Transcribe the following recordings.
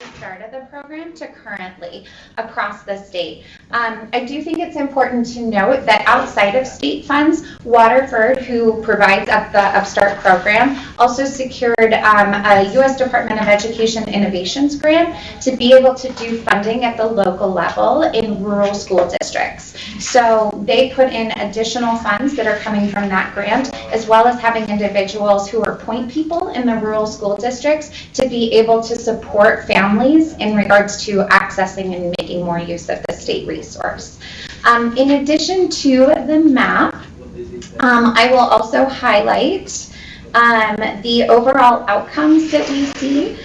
start of the program to currently across the state. I do think it's important to note that outside of state funds, Waterford, who provides the Upstart program, also secured a U.S. Department of Education Innovations grant to be able to do funding at the local level in rural school districts. So they put in additional funds that are coming from that grant, as well as having individuals who are point people in the rural school districts to be able to support families in regards to accessing and making more use of the state resource. In addition to the map, I will also highlight the overall outcomes that we see.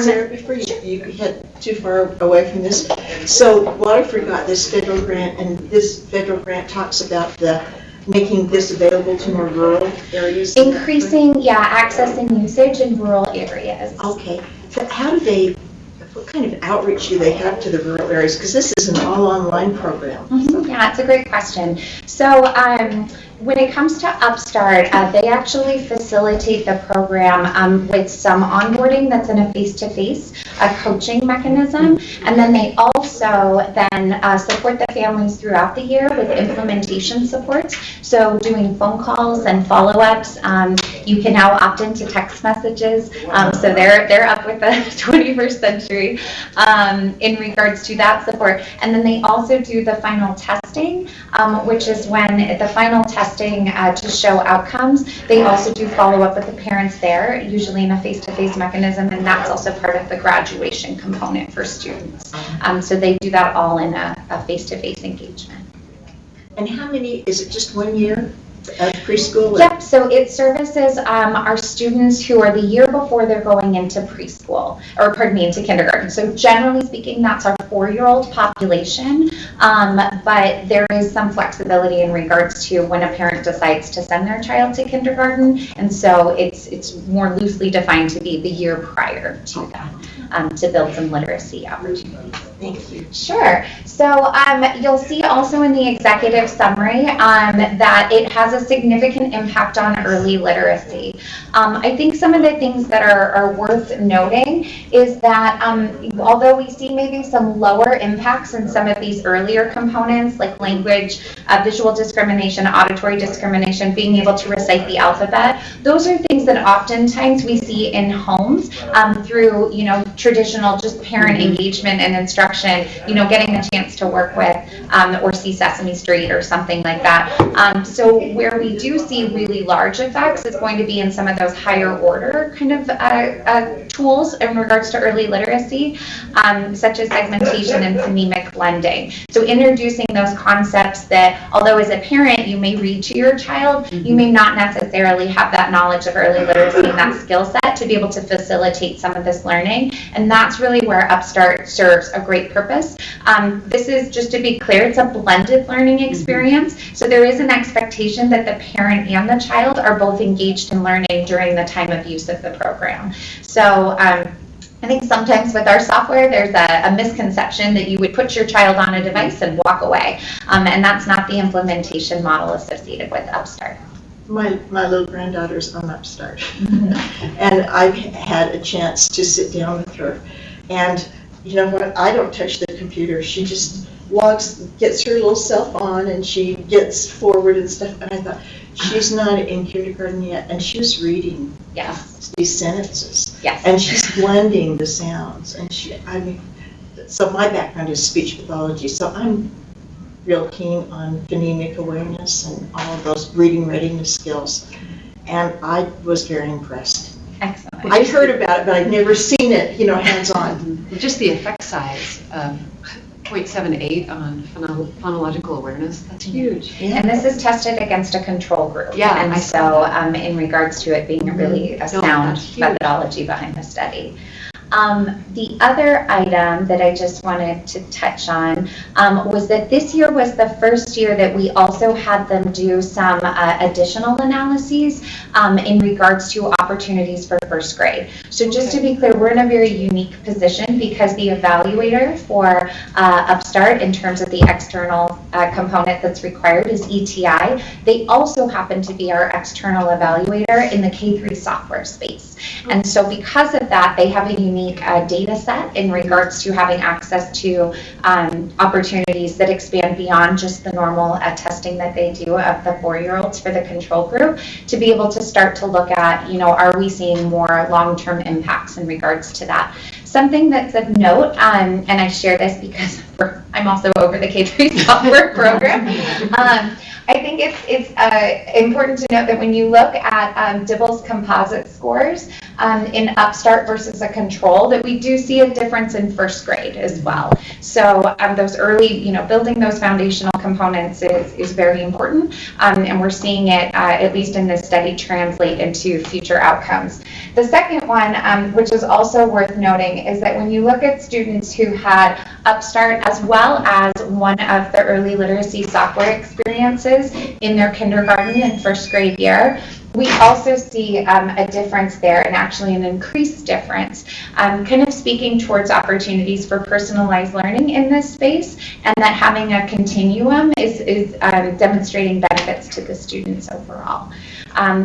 Sarah, before you get too far away from this, so Waterford got this federal grant, and this federal grant talks about making this available to more rural areas? Increasing, access and usage in rural areas. Okay. So what kind of outreach do they have to the rural areas? Because this is an all-online program. Yeah, it's a great question. So when it comes to Upstart, they actually facilitate the program with some onboarding that's in a face-to-face, a coaching mechanism, and then they also then support the families throughout the year with implementation supports. So doing phone calls and follow-ups. You can now opt into text messages, so they're up with the 21st century in regards to that support. And then they also do the final testing, which is when the final testing to show outcomes. They also do follow up with the parents there, usually in a face-to-face mechanism, and that's also part of the graduation component for students. So they do that all in a face-to-face engagement. And how many, is it just 1 year of preschool? Yep, so it services our students who are the year before they're going into preschool, or pardon me, into kindergarten. So generally speaking, that's our 4-year-old population, but there is some flexibility in regards to when a parent decides to send their child to kindergarten, and so it's more loosely defined to be the year prior to that, to build some literacy opportunities. Thank you. Sure. So you'll see also in the executive summary that it has a significant impact on early literacy. I think some of the things that are worth noting is that although we see maybe some lower impacts in some of these earlier components like language, visual discrimination, auditory discrimination, being able to recite the alphabet, those are things that oftentimes we see in homes through traditional just parent engagement and instruction, getting the chance to work with or see Sesame Street or something like that. So where we do see really large effects is going to be in some of those higher order kind of tools in regards to early literacy, such as segmentation and phonemic blending. So introducing those concepts that, although as a parent you may read to your child, you may not necessarily have that knowledge of early literacy and that skill set to be able to facilitate some of this learning. And that's really where Upstart serves a great purpose. This is, just to be clear, it's a blended learning experience. So there is an expectation that the parent and the child are both engaged in learning during the time of use of the program. So I think sometimes with our software, there's a misconception that you would put your child on a device and walk away. And that's not the implementation model associated with Upstart. My little granddaughter's on Upstart. And I've had a chance to sit down with her. And you know what? I don't touch the computer. She just gets her little self on, and she gets forward and stuff. And I thought, she's not in kindergarten yet, and she was reading these sentences. Yes. And she's blending the sounds. And so my background is speech pathology, so I'm real keen on phonemic awareness and all of those reading readiness skills. And I was very impressed. Excellent. I'd heard about it, but I'd never seen it, hands-on. Just the effect size of 0.78 on phonological awareness, that's huge. Yeah. And this is tested against a control group. Yeah, and so in regards to it being really a sound that's huge. methodology behind the study. The other item that I just wanted to touch on was that this year was the first year that we also had them do some additional analyses in regards to opportunities for first grade. So just to be clear, we're in a very unique position because the evaluator for Upstart in terms of the external component that's required is ETI. They also happen to be our external evaluator in the K-3 software space. And so because of that, they have a unique unique data set in regards to having access to opportunities that expand beyond just the normal testing that they do of the 4-year-olds for the control group, to be able to start to look at, are we seeing more long-term impacts in regards to that. Something that's of note, and I share this because I'm also over the K-3 software program. I think it's important to note that when you look at Dibble's composite scores in Upstart versus a control, that we do see a difference in first grade as well. So those early, building those foundational components is very important, and we're seeing it, at least in this study, translate into future outcomes. The second one, which is also worth noting, is that when you look at students who had Upstart as well as one of the early literacy software experiences in their kindergarten and first grade year, we also see a difference there, and actually an increased difference, kind of speaking towards opportunities for personalized learning in this space, and that having a continuum is demonstrating benefits to the students overall.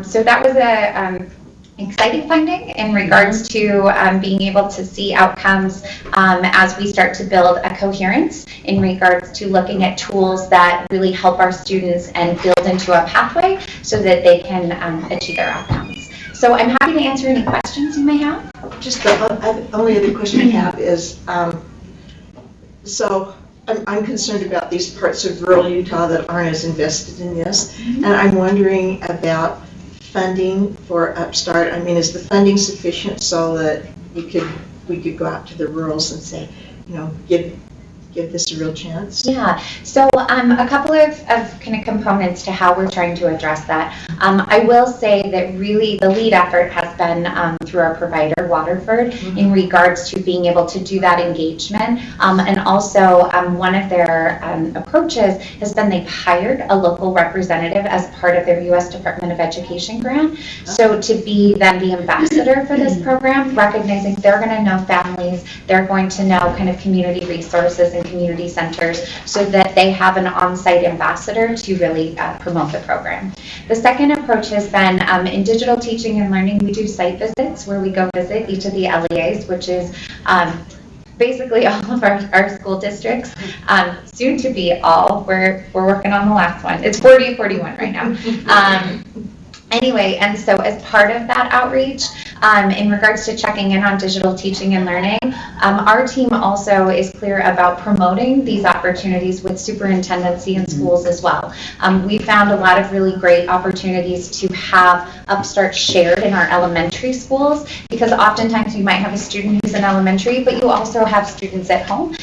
So that was a exciting finding in regards to being able to see outcomes as we start to build a coherence in regards to looking at tools that really help our students and build into a pathway so that they can achieve their outcomes. So I'm happy to answer any questions you may have. Just the only other question I have is, so I'm concerned about these parts of rural Utah that aren't as invested in this, and I'm wondering about funding for Upstart. I mean, is the funding sufficient so that we could go out to the rurals and say, give this a real chance? Yeah, so a couple of kind of components to how we're trying to address that. I will say that really the lead effort has been through our provider, Waterford, in regards to being able to do that engagement. And also one of their approaches has been they've hired a local representative as part of their U.S. Department of Education grant. So to be then the ambassador for this program, recognizing they're going to know families, they're going to know kind of community resources and community centers, so that they have an on-site ambassador to really promote the program. The second approach has been in digital teaching and learning. We do site visits where we go visit each of the LEAs, which is basically all of our school districts, soon to be all. We're working on the last one. It's 40, 41 right now. Anyway, and so as part of that outreach, in regards to checking in on digital teaching and learning, our team also is clear about promoting these opportunities with superintendency in schools as well. We found a lot of really great opportunities to have Upstart shared in our elementary schools, because oftentimes you might have a student who's in elementary, but you also have students at home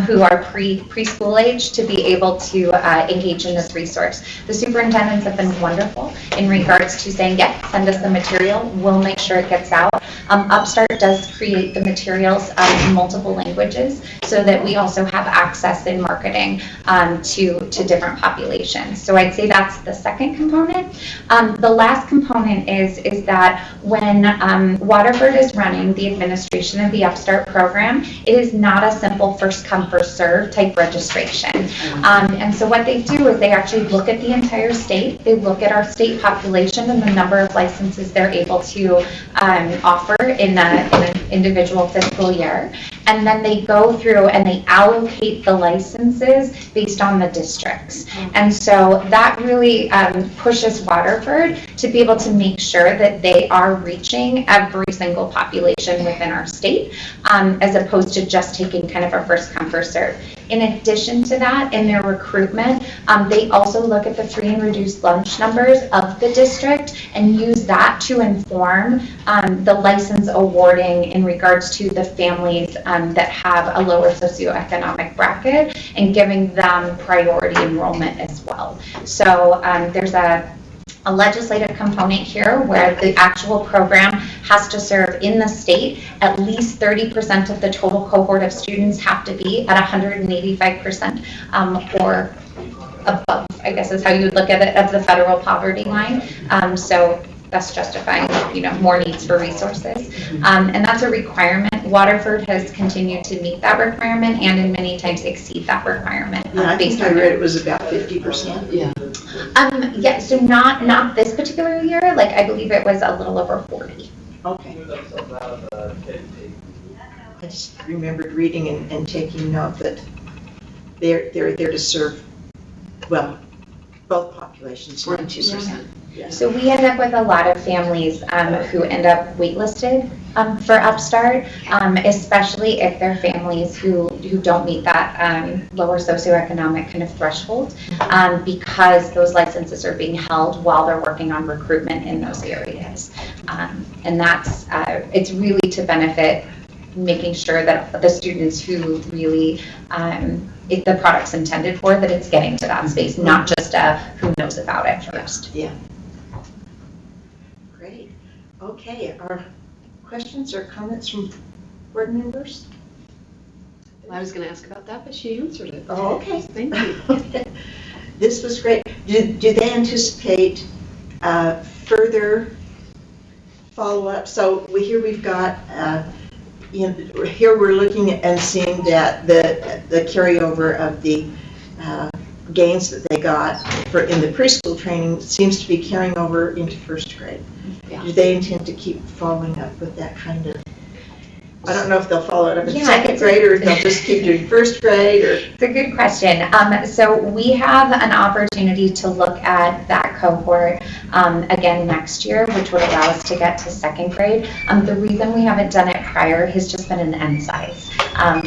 who are preschool age to be able to engage in this resource. The superintendents have been wonderful in regards to saying, yes, send us the material, we'll make sure it gets out. Upstart does create the materials in multiple languages so that we also have access in marketing to different populations. So I'd say that's the second component. The last component is that when Waterford is running the administration of the Upstart program, it is not a simple first come first serve type registration. And so what they do is they actually look at the entire state, they look at our state population and the number of licenses they're able to offer in an individual fiscal year, and then they go through and they allocate the licenses based on the districts. And so that really pushes Waterford to be able to make sure that they are reaching every single population within our state, as opposed to just taking kind of a first come first serve. In addition to that, in their recruitment, they also look at the free and reduced lunch numbers of the district and use that to inform the license awarding in regards to the families that have a lower socioeconomic bracket, and giving them priority enrollment as well. So there's a legislative component here where the actual program has to serve in the state. At least 30% of the total cohort of students have to be at 185% or above, I guess is how you would look at it, of the federal poverty line. So that's justifying, more needs for resources. And that's a requirement. Waterford has continued to meet that requirement and in many times exceed that requirement. Yeah, I think I read it was about 50%. Yeah. Yeah, so not this particular year, like I believe it was a little over 40. Okay. I just remembered reading and taking note that they're there to serve, well, both populations. 42%. Yeah. So we end up with a lot of families who end up waitlisted for Upstart, especially if they're families who don't meet that lower socioeconomic kind of threshold, because those licenses are being held while they're working on recruitment in those areas. And that's, it's really to benefit making sure that the students who really, if the product's intended for, that it's getting to that space, not just who knows about it first. Yeah. Great. Okay, our questions or comments from board members? I was going to ask about that, but she answered it. Oh, okay. Thank you. Okay. This was great. Do they anticipate further follow-up? So here we've got, here we're looking and seeing that the carryover of the gains that they got in the preschool training seems to be carrying over into first grade. Yeah. Do they intend to keep following up with that kind of, I don't know if they'll follow it up in Yeah, second grade or if they'll just keep doing first grade or. It's a good question. So we have an opportunity to look at that cohort again next year, which would allow us to get to second grade. The reason we haven't done it prior has just been an end size.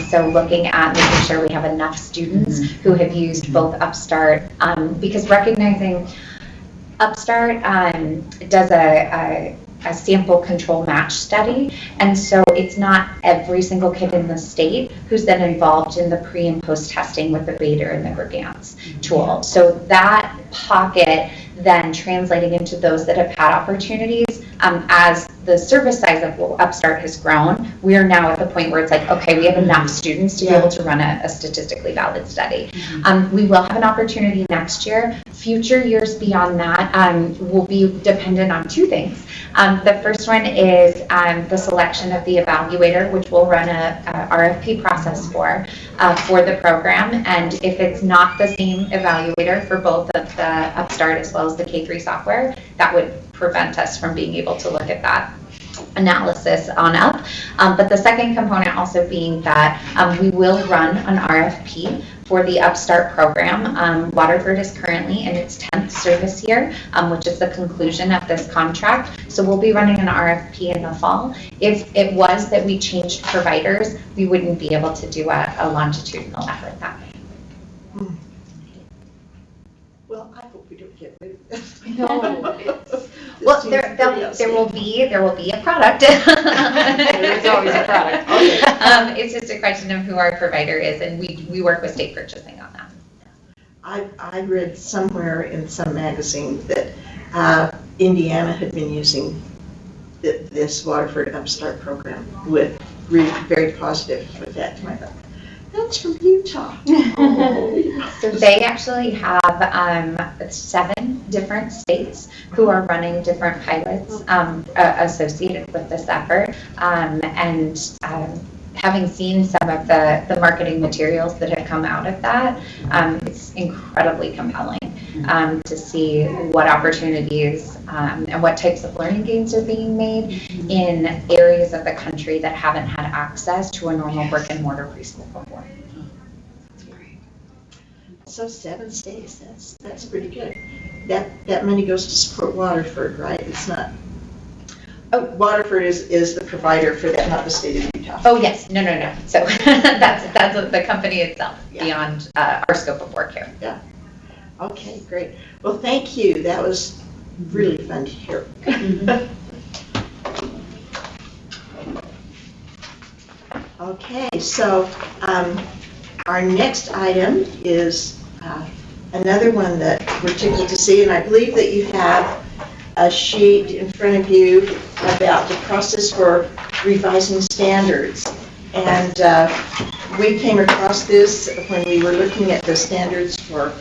So looking at making sure we have enough students who have used both Upstart, because recognizing Upstart does a sample control match study, and so it's not every single kid in the state who's then involved in the pre and post testing with the Bader and the Grigance tool. So that pocket then translating into those that have had opportunities, as the service size of Upstart has grown, we are now at the point where it's like, okay, we have enough students to be able to run a statistically valid study. We will have an opportunity next year. Future years beyond that will be dependent on two things. The first one is the selection of the evaluator, which we'll run a RFP process for the program. And if it's not the same evaluator for both of the Upstart as well as the K-3 software, that would prevent us from being able to look at that analysis on up. But the second component also being that we will run an RFP for the Upstart program. Waterford is currently in its 10th service year, which is the conclusion of this contract. So we'll be running an RFP in the fall. If it was that we changed providers, we wouldn't be able to do a longitudinal effort that way. Well, I hope we don't get rid of this. Well, there will be a product. There's always a product. Okay. It's just a question of who our provider is, and we work with state purchasing on that. I read somewhere in some magazine that Indiana had been using this Waterford Upstart program with very positive effect. And I thought, that's from Utah. So they actually have 7 different states who are running different pilots associated with this effort, and having seen some of the marketing materials that have come out of that, it's incredibly compelling to see what opportunities and what types of learning gains are being made in areas of the country that haven't had access to a normal brick and mortar preschool before. So 7 states, that's pretty good. That money goes to support Waterford, right? It's not. Oh, Waterford is the provider for that, not the state of Utah. Oh, yes. No. So that's the company itself, beyond our scope of work here. Yeah. Okay, great. Well, thank you. That was really fun to hear. Okay, so our next item is another one that we're tickled to see, and I believe that you have a sheet in front of you about the process for revising standards. And we came across this when we were looking at the standards for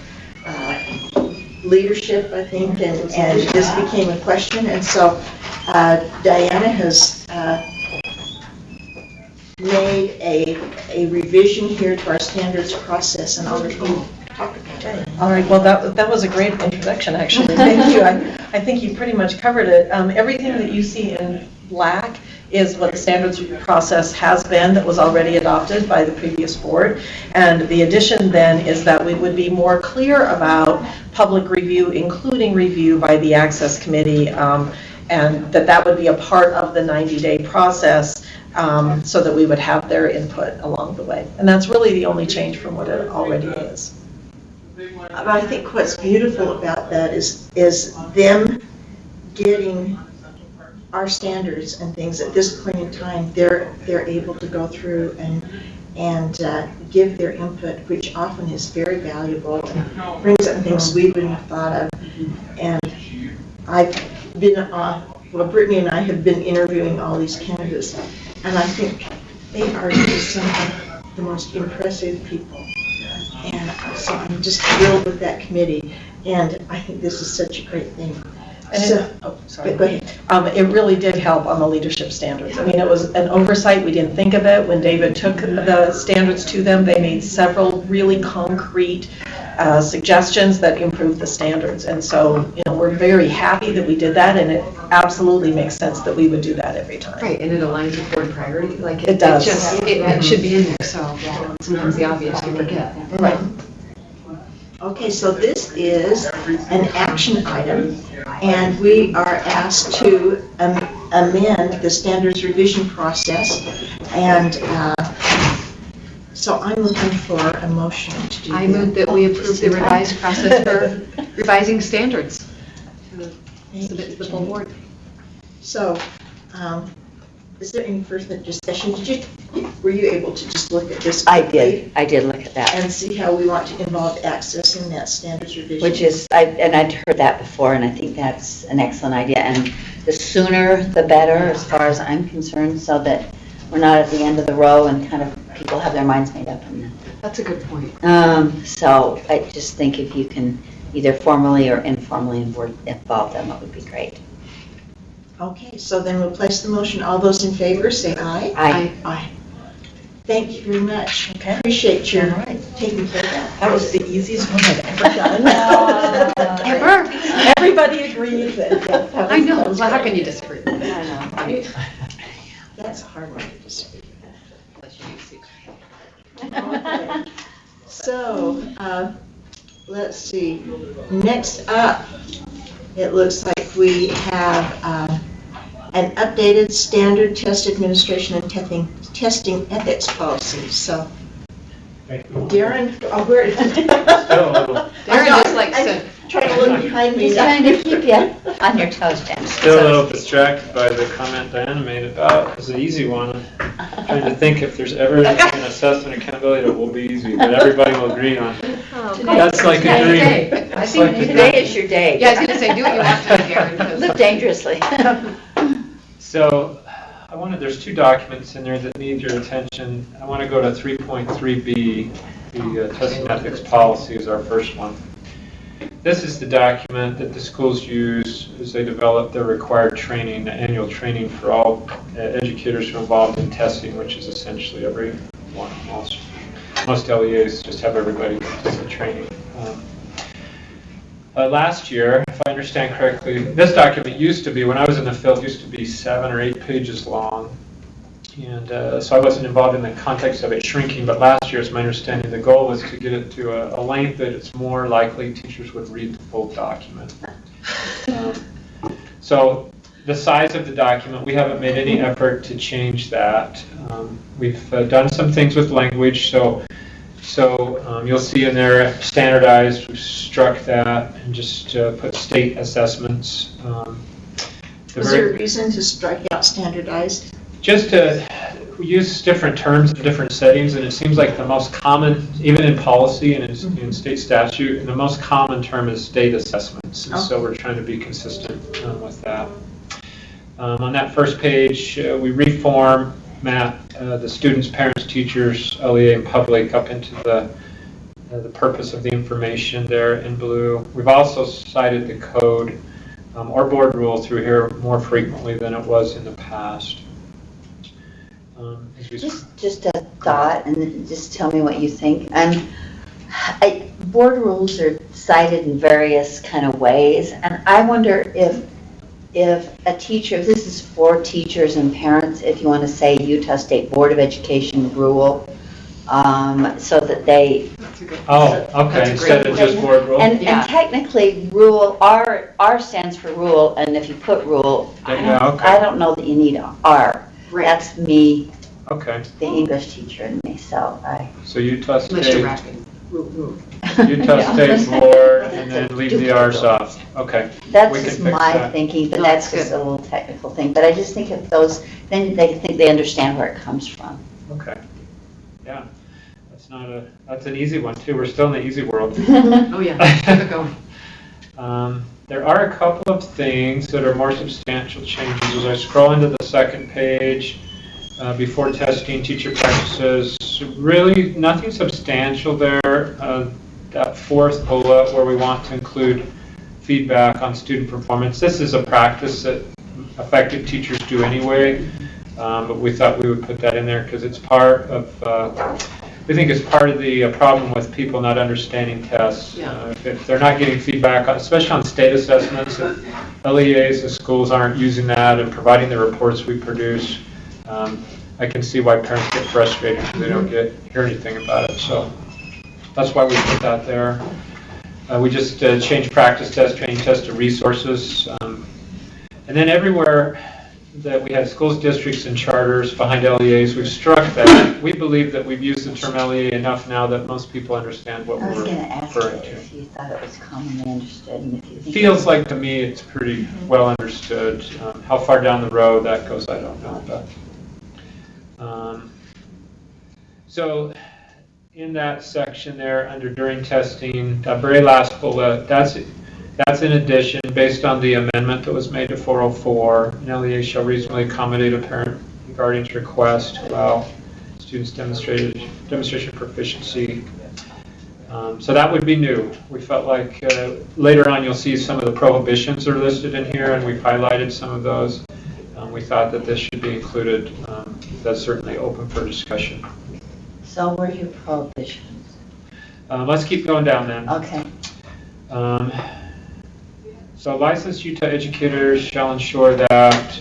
leadership, I think, and this became a question. And so Diana has made a revision here to our standards process, and I'll let you talk about it. All right, well, that was a great introduction, actually. Thank you. I think you pretty much covered it. Everything that you see in black is what the standards process has been that was already adopted by the previous board. And the addition then is that we would be more clear about public review, including review by the Access Committee, and that would be a part of the 90-day process, so that we would have their input along the way. And that's really the only change from what it already is. But I think what's beautiful about that is them getting our standards and things at this point in time. They're able to go through and give their input, which often is very valuable and brings up things we wouldn't have thought of. And I've been, Brittany and I have been interviewing all these candidates, and I think they are just some of the most impressive people. And so I'm just thrilled with that committee, and I think this is such a great thing. Sorry. Go ahead. It really did help on the leadership standards. I mean, it was an oversight. We didn't think of it. When David took the standards to them, they made several really concrete suggestions that improved the standards. And so, we're very happy that we did that, and it absolutely makes sense that we would do that every time. Right, and it aligns with board priority, like It does. It should be in there, so sometimes the obvious you forget. Right. Okay, so this is an action item, and we are asked to amend the standards revision process, and so I'm looking for a motion to do that. I move that we approve the revised process for revising standards. Submit to the full board. So, is there any further discussion? Were you able to just look at this I quickly did look at that. and see how we want to involve access in that standards revision? Which is, I'd heard that before, and I think that's an excellent idea. And the sooner, the better, as far as I'm concerned, so that we're not at the end of the row and kind of people have their minds made up on that. That's a good point. So I just think if you can either formally or informally involve them, it would be great. Okay, so then we'll place the motion. All those in favor, say aye. Aye. Aye. Thank you very much. Okay. Appreciate your All right. taking care of that. That was the easiest one I've ever done. Ever? Everybody agreed that, yeah, that I was- know, that was well, how great. can you disagree? I know. That's a hard one to disagree with. Unless you see. Okay. So, let's see. Next up, it looks like we have an updated standard test administration and testing ethics policy. So, Darren, where? Darren just like I'm said. trying to look behind me. He's trying to keep you on your toes, Jen. Still a little distracted by the comment Diana made about, it's an easy one. I'm trying to think if there's ever an assessment accountability that will be easy, but everybody will agree on. That's like a dream. Today. I That's think like a Today dream. is your day. Yeah, I was gonna say, do what you want tonight, Darren, because. Live dangerously. So, there's two documents in there that need your attention. I want to go to 3.3B, the testing ethics policy is our first one. This is the document that the schools use as they develop their required training, the annual training for all educators who are involved in testing, which is essentially everyone. Most LEAs just have everybody do the training. Last year, if I understand correctly, this document used to be, when I was in the field, used to be 7 or 8 pages long. And so I wasn't involved in the context of it shrinking, but last year, it's my understanding, the goal was to get it to a length that it's more likely teachers would read the full document. So the size of the document, we haven't made any effort to change that. We've done some things with language, so you'll see in there standardized, we've struck that and just put state assessments. Was there a reason to strike out standardized? Just to use different terms in different settings, and it seems like the most common, even in policy and in state statute, and the most common term is state assessments. And so we're trying to be consistent with that. On that first page, we reformat the students, parents, teachers, LEA, and public up into the purpose of the information there in blue. We've also cited the code or board rule through here more frequently than it was in the past. Just a thought, and just tell me what you think. Board rules are cited in various kind of ways, and I wonder if if a teacher, this is for teachers and parents, if you want to say Utah State Board of Education rule, so that they, That's a good. Oh, That's okay, a instead great of just board rule? and Yeah. technically rule, R stands for rule, and if you put rule, Yeah, okay. I don't know that you need R. Right. That's me, Okay, the English teacher in me, so so Utah Unless you're State, rapping. Rule. Utah Yeah. State Board, and then leave the R's off. Okay, That's We can just fix my that. thinking, but No, that's that's just a little technical thing. But I just think if those, then they think they understand where it comes from. okay. Yeah, that's an easy one too. We're still in the easy world. Oh, yeah, keep it going. There are a couple of things that are more substantial changes. As I scroll into the second page, before testing, teacher practices, really nothing substantial there. That fourth bullet where we want to include feedback on student performance. This is a practice that effective teachers do anyway, but we thought we would put that in there because it's part of, we think it's part of the problem with people not understanding tests. Yeah. If they're not getting feedback, especially on state assessments, if LEAs, the schools aren't using that and providing the reports we produce, I can see why parents get frustrated because they don't hear anything about it. So that's why we put that there. We just changed practice test, training test to resources. And then everywhere that we had schools, districts, and charters behind LEAs, we've struck that. We believe that we've used the term LEA enough now that most people understand what I was we're going to ask you referring to. if you thought it was commonly understood and if you think. Feels like to me it's pretty well understood. How far down the road that goes, I don't know. But so in that section there, under during testing, that very last bullet, that's in addition, based on the amendment that was made to 404, an LEA shall reasonably accommodate a parent and guardian's request to allow students demonstration proficiency. So that would be new. We felt like later on you'll see some of the prohibitions are listed in here, and we've highlighted some of those. We thought that this should be included. That's certainly open for discussion. So where are your prohibitions? Let's keep going down then. Okay. So licensed Utah educators shall ensure that,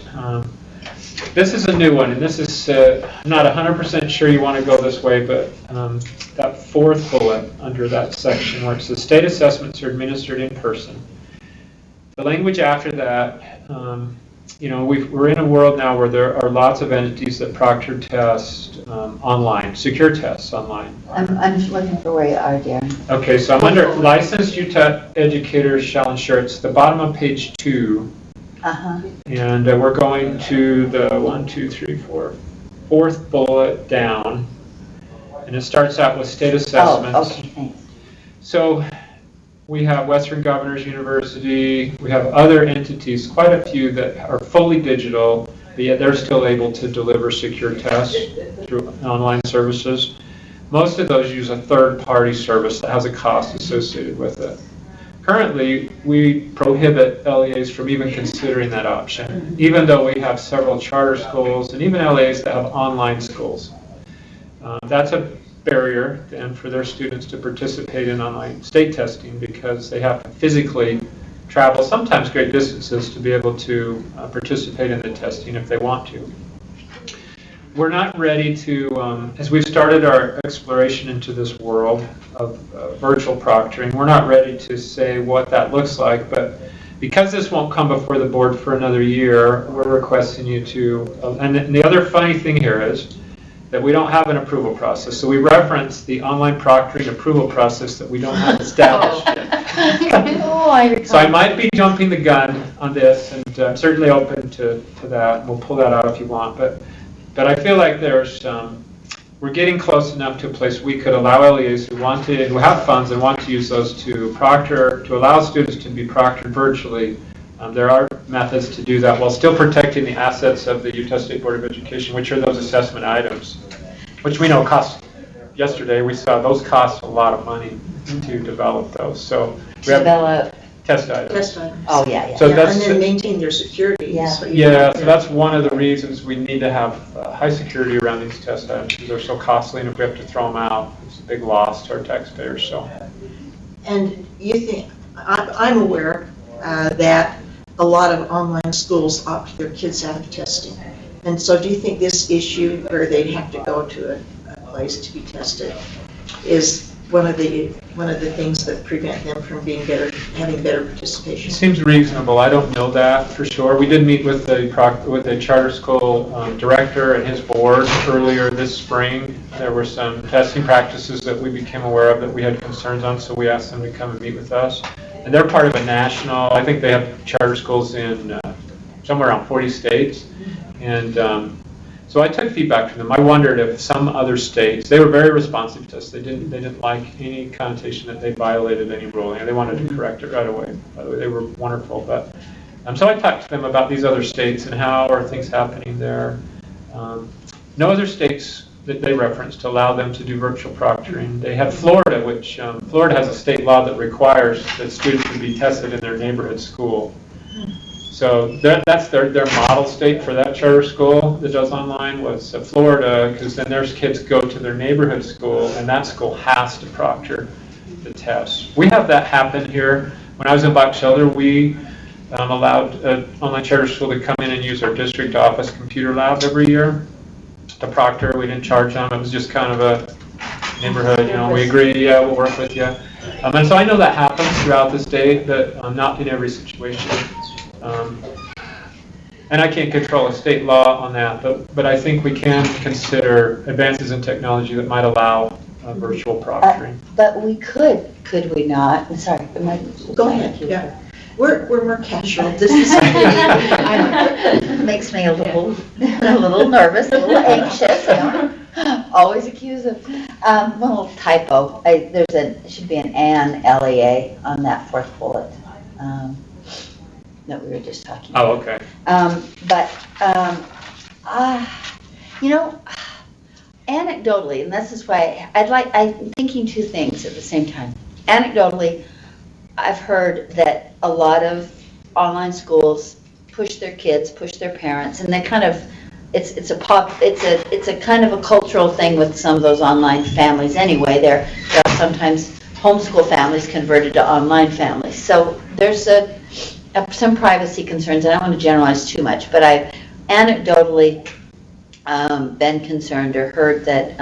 this is a new one, and this is, I'm not 100% sure you want to go this way, but that fourth bullet under that section where it says state assessments are administered in person. The language after that, we're in a world now where there are lots of entities that proctor tests online, secure tests online. I'm looking for where you are, Darren. Okay, so I'm under licensed Utah educators shall ensure, it's the bottom of page 2, Uh-huh. and we're going to the 4th bullet down, and it starts out with state assessments. Oh, okay, thanks. So we have Western Governors University, we have other entities, quite a few that are fully digital, but yet they're still able to deliver secure tests through online services. Most of those use a third-party service that has a cost associated with it. Currently, we prohibit LEAs from even considering that option, even though we have several charter schools and even LEAs that have online schools. That's a barrier then for their students to participate in online state testing because they have to physically travel sometimes great distances to be able to participate in the testing if they want to. We're not ready to, as we've started our exploration into this world of virtual proctoring, we're not ready to say what that looks like, but because this won't come before the board for another year, we're requesting you to, and the other funny thing here is that we don't have an approval process. So we reference the online proctoring approval process that we don't have established yet. Oh, I recall. So I might be jumping the gun on this, and I'm certainly open to that. We'll pull that out if you want, but I feel like we're getting close enough to a place we could allow LEAs who have funds and want to use those to proctor, to allow students to be proctored virtually. There are methods to do that while still protecting the assets of the Utah State Board of Education, which are those assessment items, which we know cost. Yesterday we saw those cost a lot of money to develop those. So we have Develop. test items. Test items. Oh, yeah. So Yeah, that's and then maintain their security. Yeah. So you Yeah, don't- so that's one of the reasons we need to have high security around these test items because they're so costly, and if we have to throw them out, it's a big loss to our taxpayers. So And you think, I'm aware that a lot of online schools opt their kids out of testing. And so do you think this issue where they'd have to go to a place to be tested is one of the things that prevent them from having better It participation? seems reasonable. I don't know that for sure. We did meet with the charter school director and his board earlier this spring. There were some testing practices that we became aware of that we had concerns on, so we asked them to come and meet with us. And they're part of a national, I think they have charter schools in somewhere around 40 states. And so I took feedback from them. I wondered if some other states, they were very responsive to us. They didn't like any connotation that they violated any ruling, and they wanted to correct it right away. By the way, they were wonderful. But so I talked to them about these other states and how are things happening there. No other states that they referenced allow them to do virtual proctoring. They have Florida, which Florida has a state law that requires that students would be tested in their neighborhood school. So that's their model state for that charter school that does online was Florida, because then their kids go to their neighborhood school, and that school has to proctor the tests. We have that happen here. When I was in Box Elder, we allowed an online charter school to come in and use our district office computer lab every year to proctor. We didn't charge them. It was just kind of a neighborhood, we agree, yeah, we'll work with you. And so I know that happens throughout the state, but not in every situation. And I can't control a state law on that, but I think we can consider advances in technology that might allow virtual proctoring. But we could we not? I'm sorry. Go ahead, yeah. We're more casual. This is Makes me a little nervous, a little anxious. Always accused of a little typo. There should be an LEA on that fourth bullet. That we were just talking about. Oh, okay. Anecdotally, and this is why I'm thinking two things at the same time. Anecdotally, I've heard that a lot of online schools push their kids, push their parents, and they kind of, it's a kind of a cultural thing with some of those online families anyway. There are sometimes homeschool families converted to online families. So there's some privacy concerns. I don't want to generalize too much, but I've anecdotally been concerned or heard that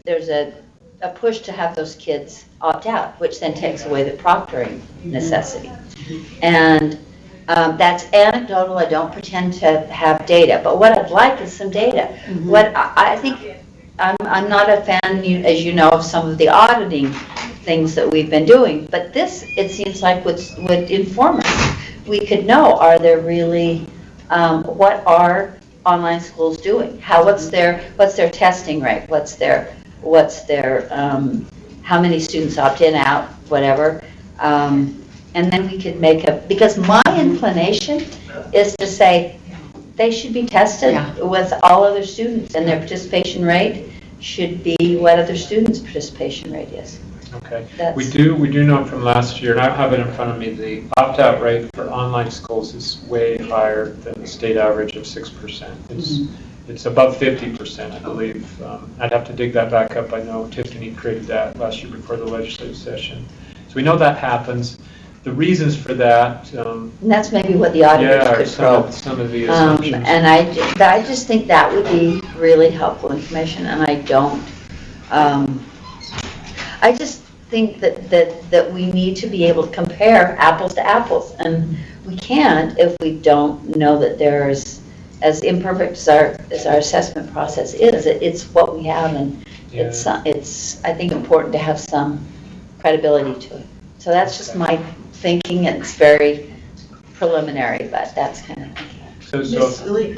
there's a push to have those kids opt out, which then takes away the proctoring necessity. And that's anecdotal. I don't pretend to have data, but what I'd like is some data. What I think, I'm not a fan, as you know, of some of the auditing things that we've been doing, but this, it seems like, would inform us. We could know, are there really, what are online schools doing? What's their testing rate? What's their how many students opt in, out, whatever. And then we could because my inclination is to say they should be tested with all other students, and their participation rate should be what other students' participation rate is. Okay. We do know from last year, and I have it in front of me, the opt-out rate for online schools is way higher than the state average of 6%. It's above 50%, I believe. I'd have to dig that back up. I know Tiffany created that last year before the legislative session. So we know that happens. The reasons for that... and that's maybe what the auditors could probe. Some of the assumptions. And I just think that would be really helpful information, and I don't... I just think that we need to be able to compare apples to apples, and we can't if we don't know that there's, as imperfect as our assessment process is, it's what we have, and it's I think important to have some credibility to it. So that's just my thinking. It's very preliminary, but that's kind of thinking. Ms. Lee,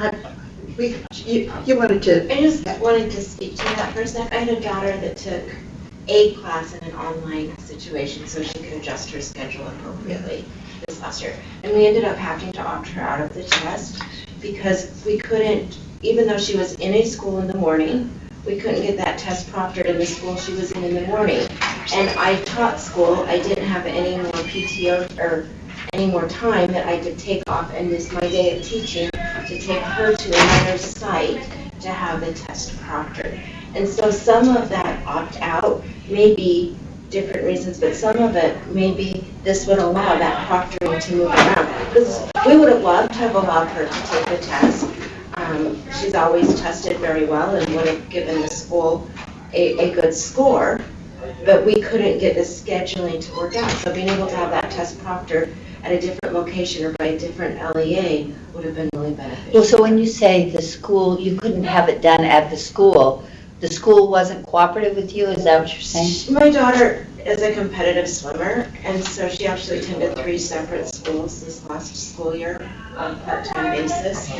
you wanted to... I just wanted to speak to that for a sec. I had a daughter that took a class in an online situation so she could adjust her schedule appropriately this last year. And we ended up having to opt her out of the test because we couldn't, even though she was in a school in the morning, we couldn't get that test proctored in the school she was in the morning. And I taught school. I didn't have any more PTO or any more time that I could take off, and this my day of teaching to take her to another site to have the test proctored. And so some of that opt-out may be different reasons, but some of it may be this would allow that proctoring to move around. Because we would have loved to have allowed her to take the test. She's always tested very well and would have given the school a good score, but we couldn't get the scheduling to work out. So being able to have that test proctored at a different location or by a different LEA would have been really beneficial. Well, so when you say the school, you couldn't have it done at the school wasn't cooperative with you, is that what you're saying? My daughter is a competitive swimmer, and so she actually attended 3 separate schools this last school year on a part-time basis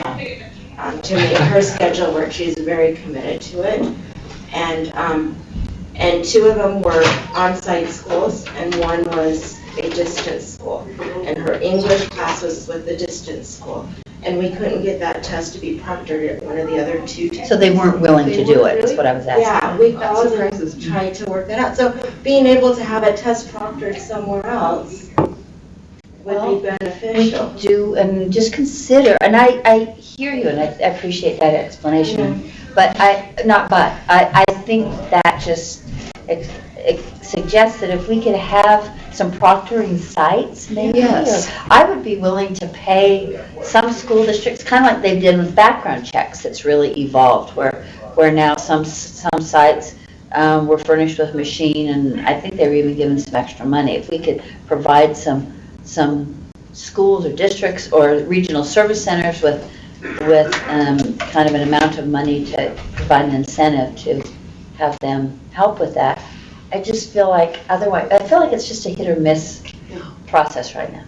to make her schedule work. She's very committed to it. And 2 of them were on-site schools, and 1 was a distance school. And her English class was with the distance school. And we couldn't get that test to be proctored at one of the other 2 tests. So they weren't willing to do it, that's what I was asking. Yeah, we That called surprises and me. tried to work that out. So being able to have a test proctored somewhere else would be We beneficial. could do, and just consider, and I hear you, and I appreciate that explanation, but I think that just it suggests that if we could have some proctoring sites, maybe. Yes. I would be willing to pay some school districts, kind of like they did with background checks, it's really evolved, where now some sites were furnished with a machine, and I think they were even given some extra money. If we could provide some schools or districts or regional service centers with kind of an amount of money to provide an incentive to have them help with that. I just feel like otherwise, I feel like it's just a hit or miss process right now.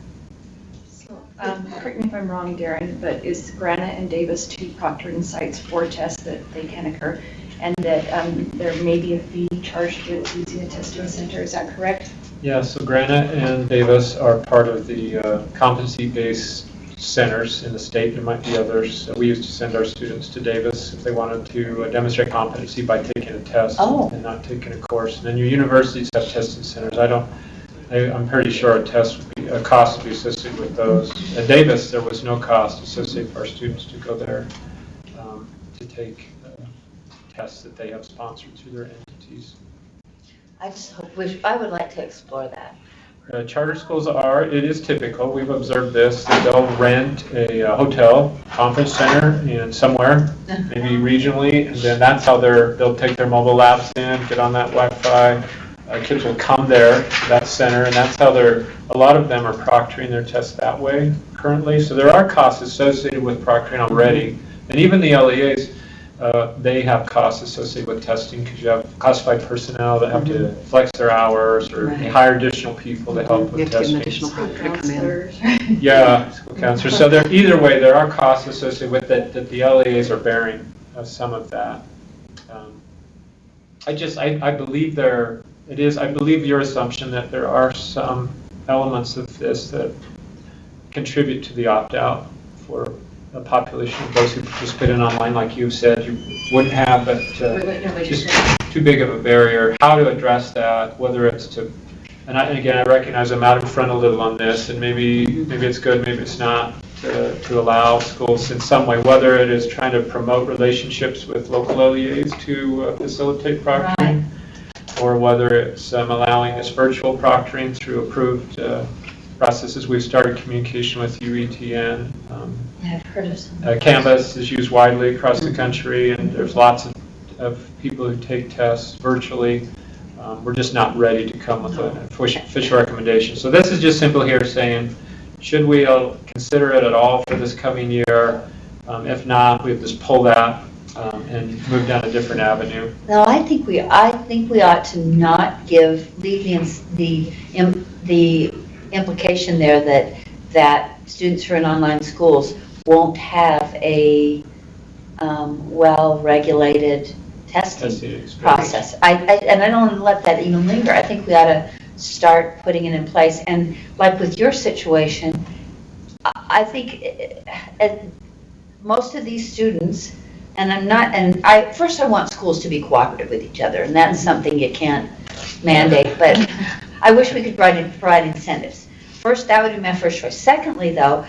Correct me if I'm wrong, Darren, but is Granite and Davis 2 proctoring sites for tests that they can occur? And that there may be a fee charged with using a testing center, is that correct? Yeah, so Granite and Davis are part of the competency-based centers in the state. There might be others. We used to send our students to Davis if they wanted to demonstrate competency by taking a test and not taking a course. And then your universities have testing centers. I'm pretty sure a cost would be associated with those. At Davis, there was no cost associated for our students to go there to take tests that they have sponsored through their entities. I would like to explore that. Charter schools it is typical, we've observed this, that they'll rent a hotel, conference center somewhere, maybe regionally, and then that's how they'll take their mobile labs in, get on that Wi-Fi. Kids will come there, that center, and that's how a lot of them are proctoring their tests that way currently. So there are costs associated with proctoring already, and even the LEAs, they have costs associated with testing because you have classified personnel that have to flex their hours or hire additional people to help You with have to get an testing. additional proctor to come in. Yeah, school counselors. So either way, there are costs associated with it that the LEAs are bearing some of that. I believe I believe your assumption that there are some elements of this that contribute to the opt-out for a population of those who participate in online, like you said, you wouldn't have, but just too big of a barrier. How to address that, whether it's to, and again, I recognize I'm out in front a little on this, and maybe it's good, maybe it's not, to allow schools in some way, whether it is trying to promote relationships with local LEAs to facilitate proctoring, or whether it's allowing this virtual proctoring through approved processes. We've started communication with UETN. I've heard of some. Canvas is used widely across the country, and there's lots of people who take tests virtually. We're just not ready to come with an official recommendation. So this is just simple here saying, should we consider it at all for this coming year? If not, we have to just pull that and move down a different avenue. No, I think we ought to not leave the implication there that students who are in online schools won't have a well-regulated testing process. And I don't want to let that even linger. I think we ought to start putting it in place. And like with your situation, I think most of these students, first I want schools to be cooperative with each other, and that's something you can't mandate, but I wish we could provide incentives. First, that would be my first choice. Secondly, though,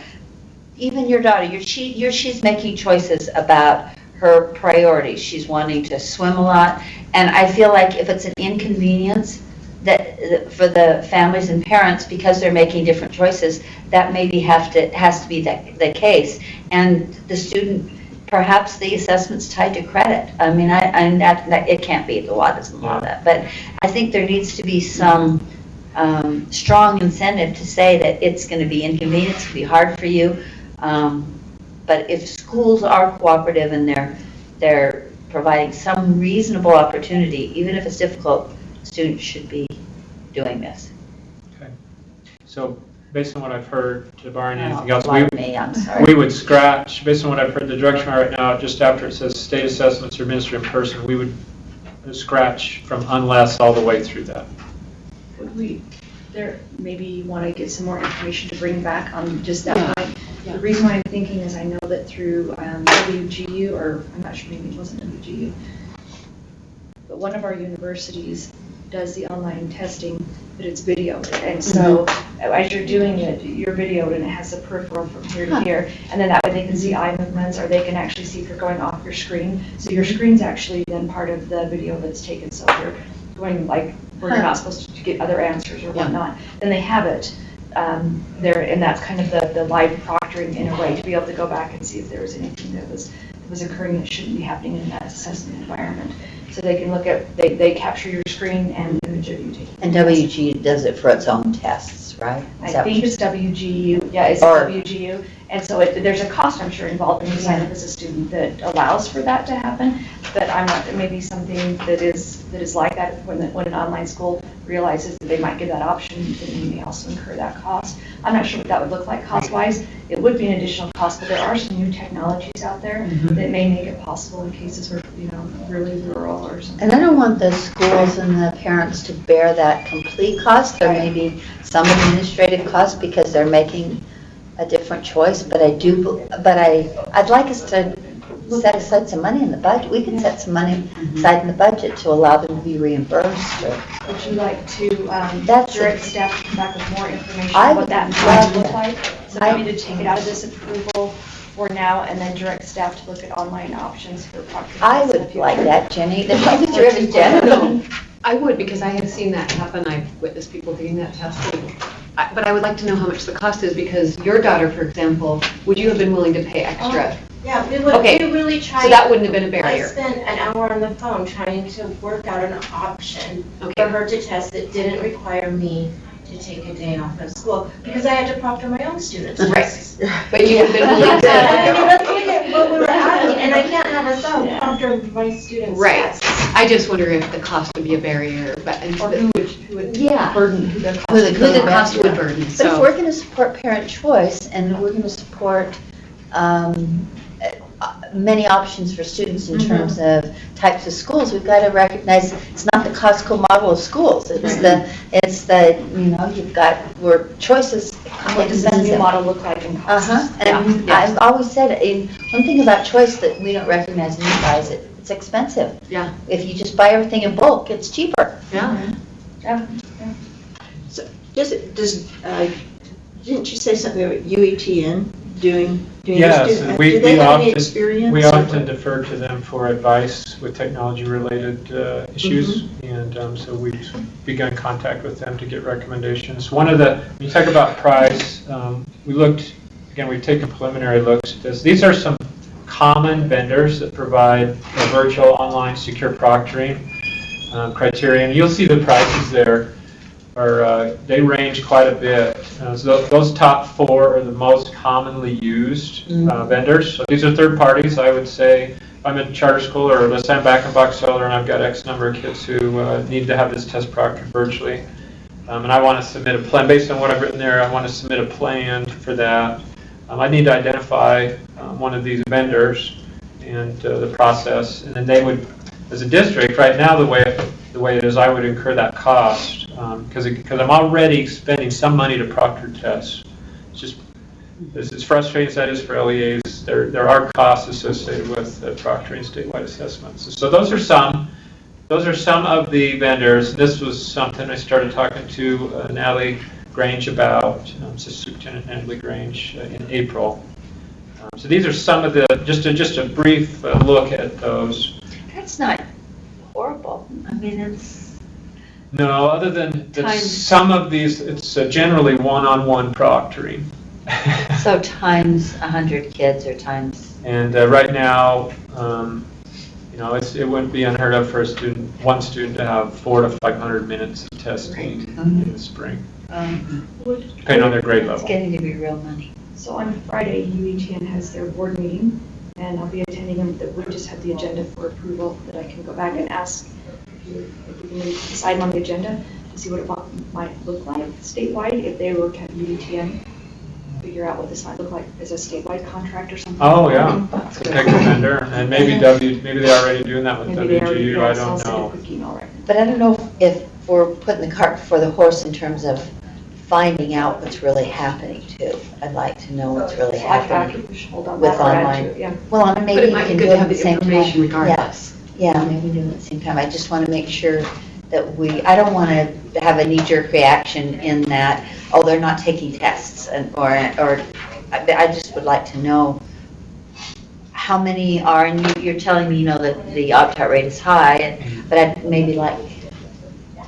even your daughter, she's making choices about her priorities. She's wanting to swim a lot, and I feel like if it's an inconvenience that for the families and parents, because they're making different choices, that maybe has to be the case. And the student, perhaps the assessment's tied to credit. I mean, it can't be, the law doesn't allow that. But I think there needs to be some strong incentive to say that it's going to be inconvenient, it's going to be hard for you. But if schools are cooperative and they're providing some reasonable opportunity, even if it's difficult, students should be doing this. Okay. So based on what I've heard, to barring Oh, anything else, like me, I'm sorry. we would scratch, based on what I've heard, the direction right now, just after it says state assessments are administered in person, we would scratch from unless all the way through that. Would we, maybe you want to get some more information to bring back on just that point? Yeah. The reason why I'm thinking is I know that through WGU, or I'm not sure, maybe it wasn't WGU, but one of our universities does the online testing, but it's videoed. And so as you're doing it, you're videoed and it has a peripheral from here to here. And then that way they can see eye movements, or they can actually see if you're going off your screen. So your screen's actually then part of the video that's taken. So if you're going like where you're not supposed to get other answers or whatnot, then they have it there. And that's kind of the live proctoring in a way to be able to go back and see if there was anything that was occurring that shouldn't be happening in that assessment environment. So they can look at, they capture your screen and image of you taking. And WG does it for its own tests, right? Is that I think it's WGU, yeah, it's Or- WGU. And so there's a cost, I'm sure, involved when you sign up as a student that allows for that to happen. But I'm not, it may be something that is like that when an online school realizes that they might give that option, then you may also incur that cost. I'm not sure what that would look like cost-wise. It would be an additional cost, but there are some new technologies out there that may make it possible in cases where, really rural or something. And I don't want the schools and the parents to bear that complete cost. There may be some administrative cost because they're making a different choice, but I'd like us to set aside some money in the budget. We can set some money aside in the budget to allow them to be reimbursed. Would you like to That's direct staff to come back with more information I on what would that love might look that. like? So maybe to take it out of this approval for now and then direct staff to look at online options for proctoring. I would like that, Jenny. The public service, Jenny. I would, because I have seen that happen. I've witnessed people getting that tested. But I would like to know how much the cost is, because your daughter, for example, would you have been willing to pay extra? Yeah, we would, Okay, we really tried. So that wouldn't have been a I barrier. spent an hour on the phone trying to work out an option for Okay. her to test that didn't require me to take a day off of school, because I had to proctor my own students' Right. tests. But you would have been willing to. That's what we were asking, and I can't have a son proctor my students' Right. tests. I just wonder if the cost would be a barrier, Or who would Yeah. burden, who the cost Who the- who the would cost be. would burden, But if so. we're going to support parent choice and we're going to support many options for students in terms of types of schools, we've got to recognize it's not the Costco model of schools. It's the you've got where choices What does this new model look like in costs? And Yeah. I've always said, one thing about choice that we don't recognize in you guys, it's expensive. Yeah. If you just buy everything in bulk, it's cheaper. Yeah. Didn't you say something about UETN doing Yes, this? Do we they have any often, experience? we often defer to them for advice with technology-related issues, and so we've begun contact with them to get recommendations. When you talk about price, we've taken preliminary looks at this. These are some common vendors that provide a virtual online secure proctoring criterion. You'll see the prices there. They range quite a bit. So those top four are the most commonly used vendors. So these are third parties. I would say if I'm in a charter school, or let's say I'm back in Box Elder and I've got X number of kids who need to have this test proctored virtually, and I want to submit a plan based on what I've written there. I want to submit a plan for that. I need to identify one of these vendors and the process, and then they would, as a district, right now the way it is, I would incur that cost. Because I'm already spending some money to proctor tests. As frustrating as that is for LEAs, there are costs associated with proctoring statewide assessments. So those are some of the vendors. This was something I started talking to Natalie Grange about, Superintendent Natalie Grange, in April. So these are some of the, just a brief look at those. That's not horrible. I mean, No, other than that Time. some of these, it's generally one-on-one proctoring. So times 100 kids or times, And right now, it wouldn't be unheard of for one student to have 400 to 500 minutes of testing in the spring, depending on their grade it's level. getting to be real money. So on Friday, UETN has their board meeting, and I'll be attending them. We just have the agenda for approval that I can go back and ask if we can decide on the agenda to see what it might look like statewide, if they look at UETN, figure out what this might look like as a statewide contract or something. Oh, yeah, to pick a vendor, and maybe they're already doing that with Maybe they already, WGU, I so I'll don't send a know. quick email right now. But I don't know if we're putting the cart before the horse in terms of finding out what's really happening too. I'd like to know what's really So I happening. think we should hold on with that or add online. to it, yeah. Well, and But maybe it you might be can good do to it have at the the same information time. regardless. Yeah, maybe do it at the same time. I just want to make sure that I don't want to have a knee-jerk reaction in that, oh, they're not taking tests, or I just would like to know how many are, and you're telling me, that the opt-out rate is high, but I'd maybe like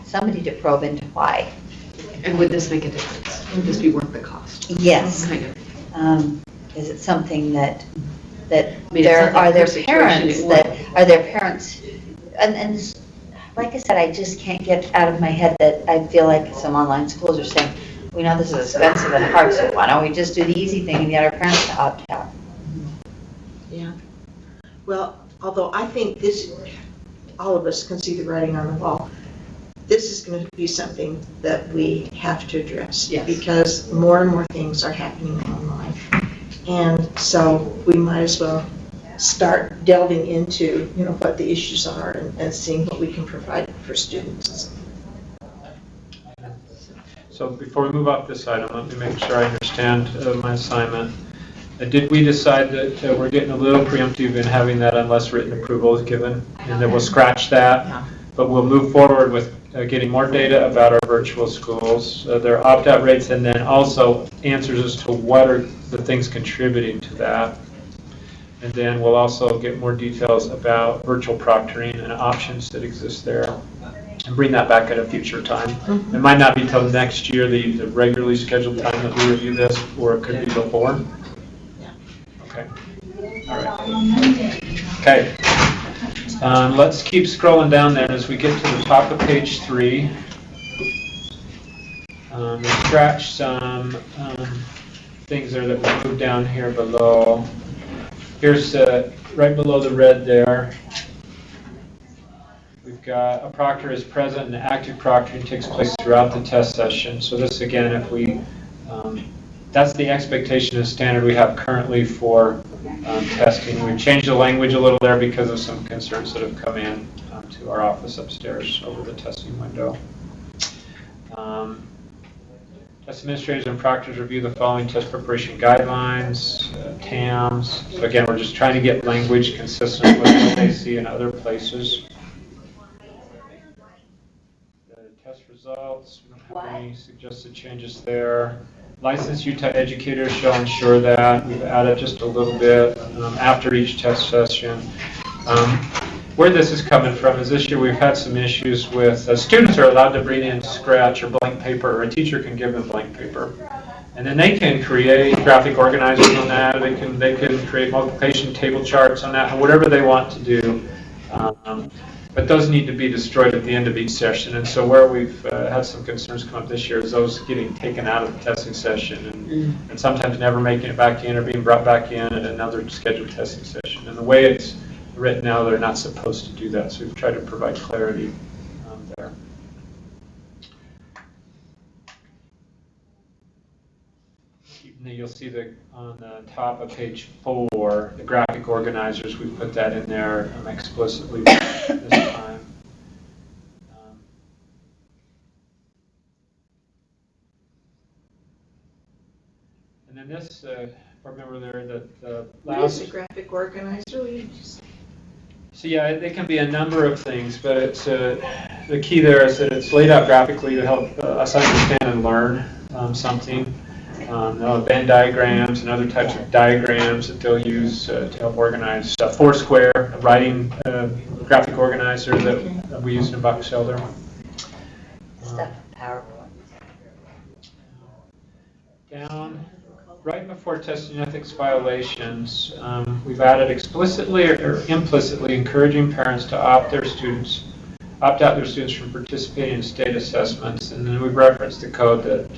somebody to probe into why. And would this make a difference? Would this be worth the cost? Yes. Kind of. Is it something that mean, it sounds like are there her situation, parents, and like I said, I just can't get out of my head that I feel like some online schools are saying, we know this is expensive and hard, so why don't we just do the easy thing and get our parents to opt out? Yeah. Well, although I think all of us can see the writing on the wall. This is going to be something that we have to address. Yes. Because more and more things are happening online. And so we might as well start delving into, what the issues are and seeing what we can provide for students. So before we move off this item, let me make sure I understand my assignment. Did we decide that we're getting a little preemptive in having that unless written approval is given? And then we'll scratch that, but we'll move forward with getting more data about our virtual schools, their opt-out rates, and then also answers as to what are the things contributing to that. And then we'll also get more details about virtual proctoring and options that exist there, and bring that back at a future time. It might not be till next year, the regularly scheduled time that we review this, or it could be before. Okay. All right. Okay. Let's keep scrolling down there as we get to the top of page 3. We scratched some things there that we moved down here below. Here's right below the red there. We've got a proctor is present and active proctoring takes place throughout the test session. So this again, if we, that's the expectation and standard we have currently for testing. We've changed the language a little there because of some concerns that have come in to our office upstairs over the testing window. Test administrators and proctors review the following test preparation guidelines, TAMs. So again, we're just trying to get language consistent with what they see in other places. The test results, we don't have any suggested changes there. Licensed Utah educators shall ensure that. We've added just a little bit after each test session. Where this is coming from is this year we've had some issues with students are allowed to bring in scratch or blank paper, or a teacher can give them blank paper. And then they can create graphic organizers on that, they can create multiplication table charts on that, whatever they want to do. But those need to be destroyed at the end of each session. And so where we've had some concerns come up this year is those getting taken out of the testing session and sometimes never making it back in or being brought back in at another scheduled testing session. And the way it's written now, they're not supposed to do that. So we've tried to provide clarity there. You'll see on the top of page 4, the graphic organizers, we put that in there explicitly this time. And then this, remember there that the What is a graphic organizer? So yeah, they can be a number of things, but it's the key there is that it's laid out graphically to help us understand and learn something. Venn diagrams and other types of diagrams that they'll use to help organize. Foursquare, a writing graphic organizer that we use in a box elder. stuff in PowerPoint. Down, right before testing ethics violations, we've added explicitly or implicitly encouraging parents to opt out their students from participating in state assessments. And then we've referenced the code that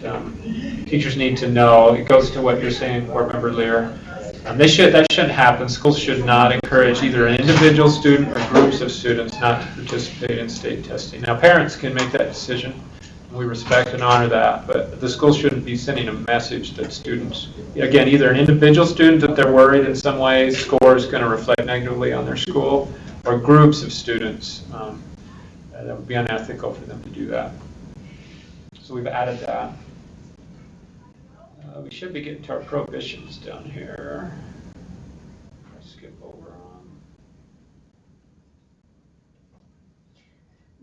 teachers need to know. It goes to what you're saying, Board Member Lear. That shouldn't happen. Schools should not encourage either an individual student or groups of students not to participate in state testing. Now, parents can make that decision. We respect and honor that, but the school shouldn't be sending a message that students, again, either an individual student that they're worried in some way score is going to reflect negatively on their school, or groups of students. That would be unethical for them to do that. So we've added that. We should be getting to our prohibitions down here. I'll skip over on.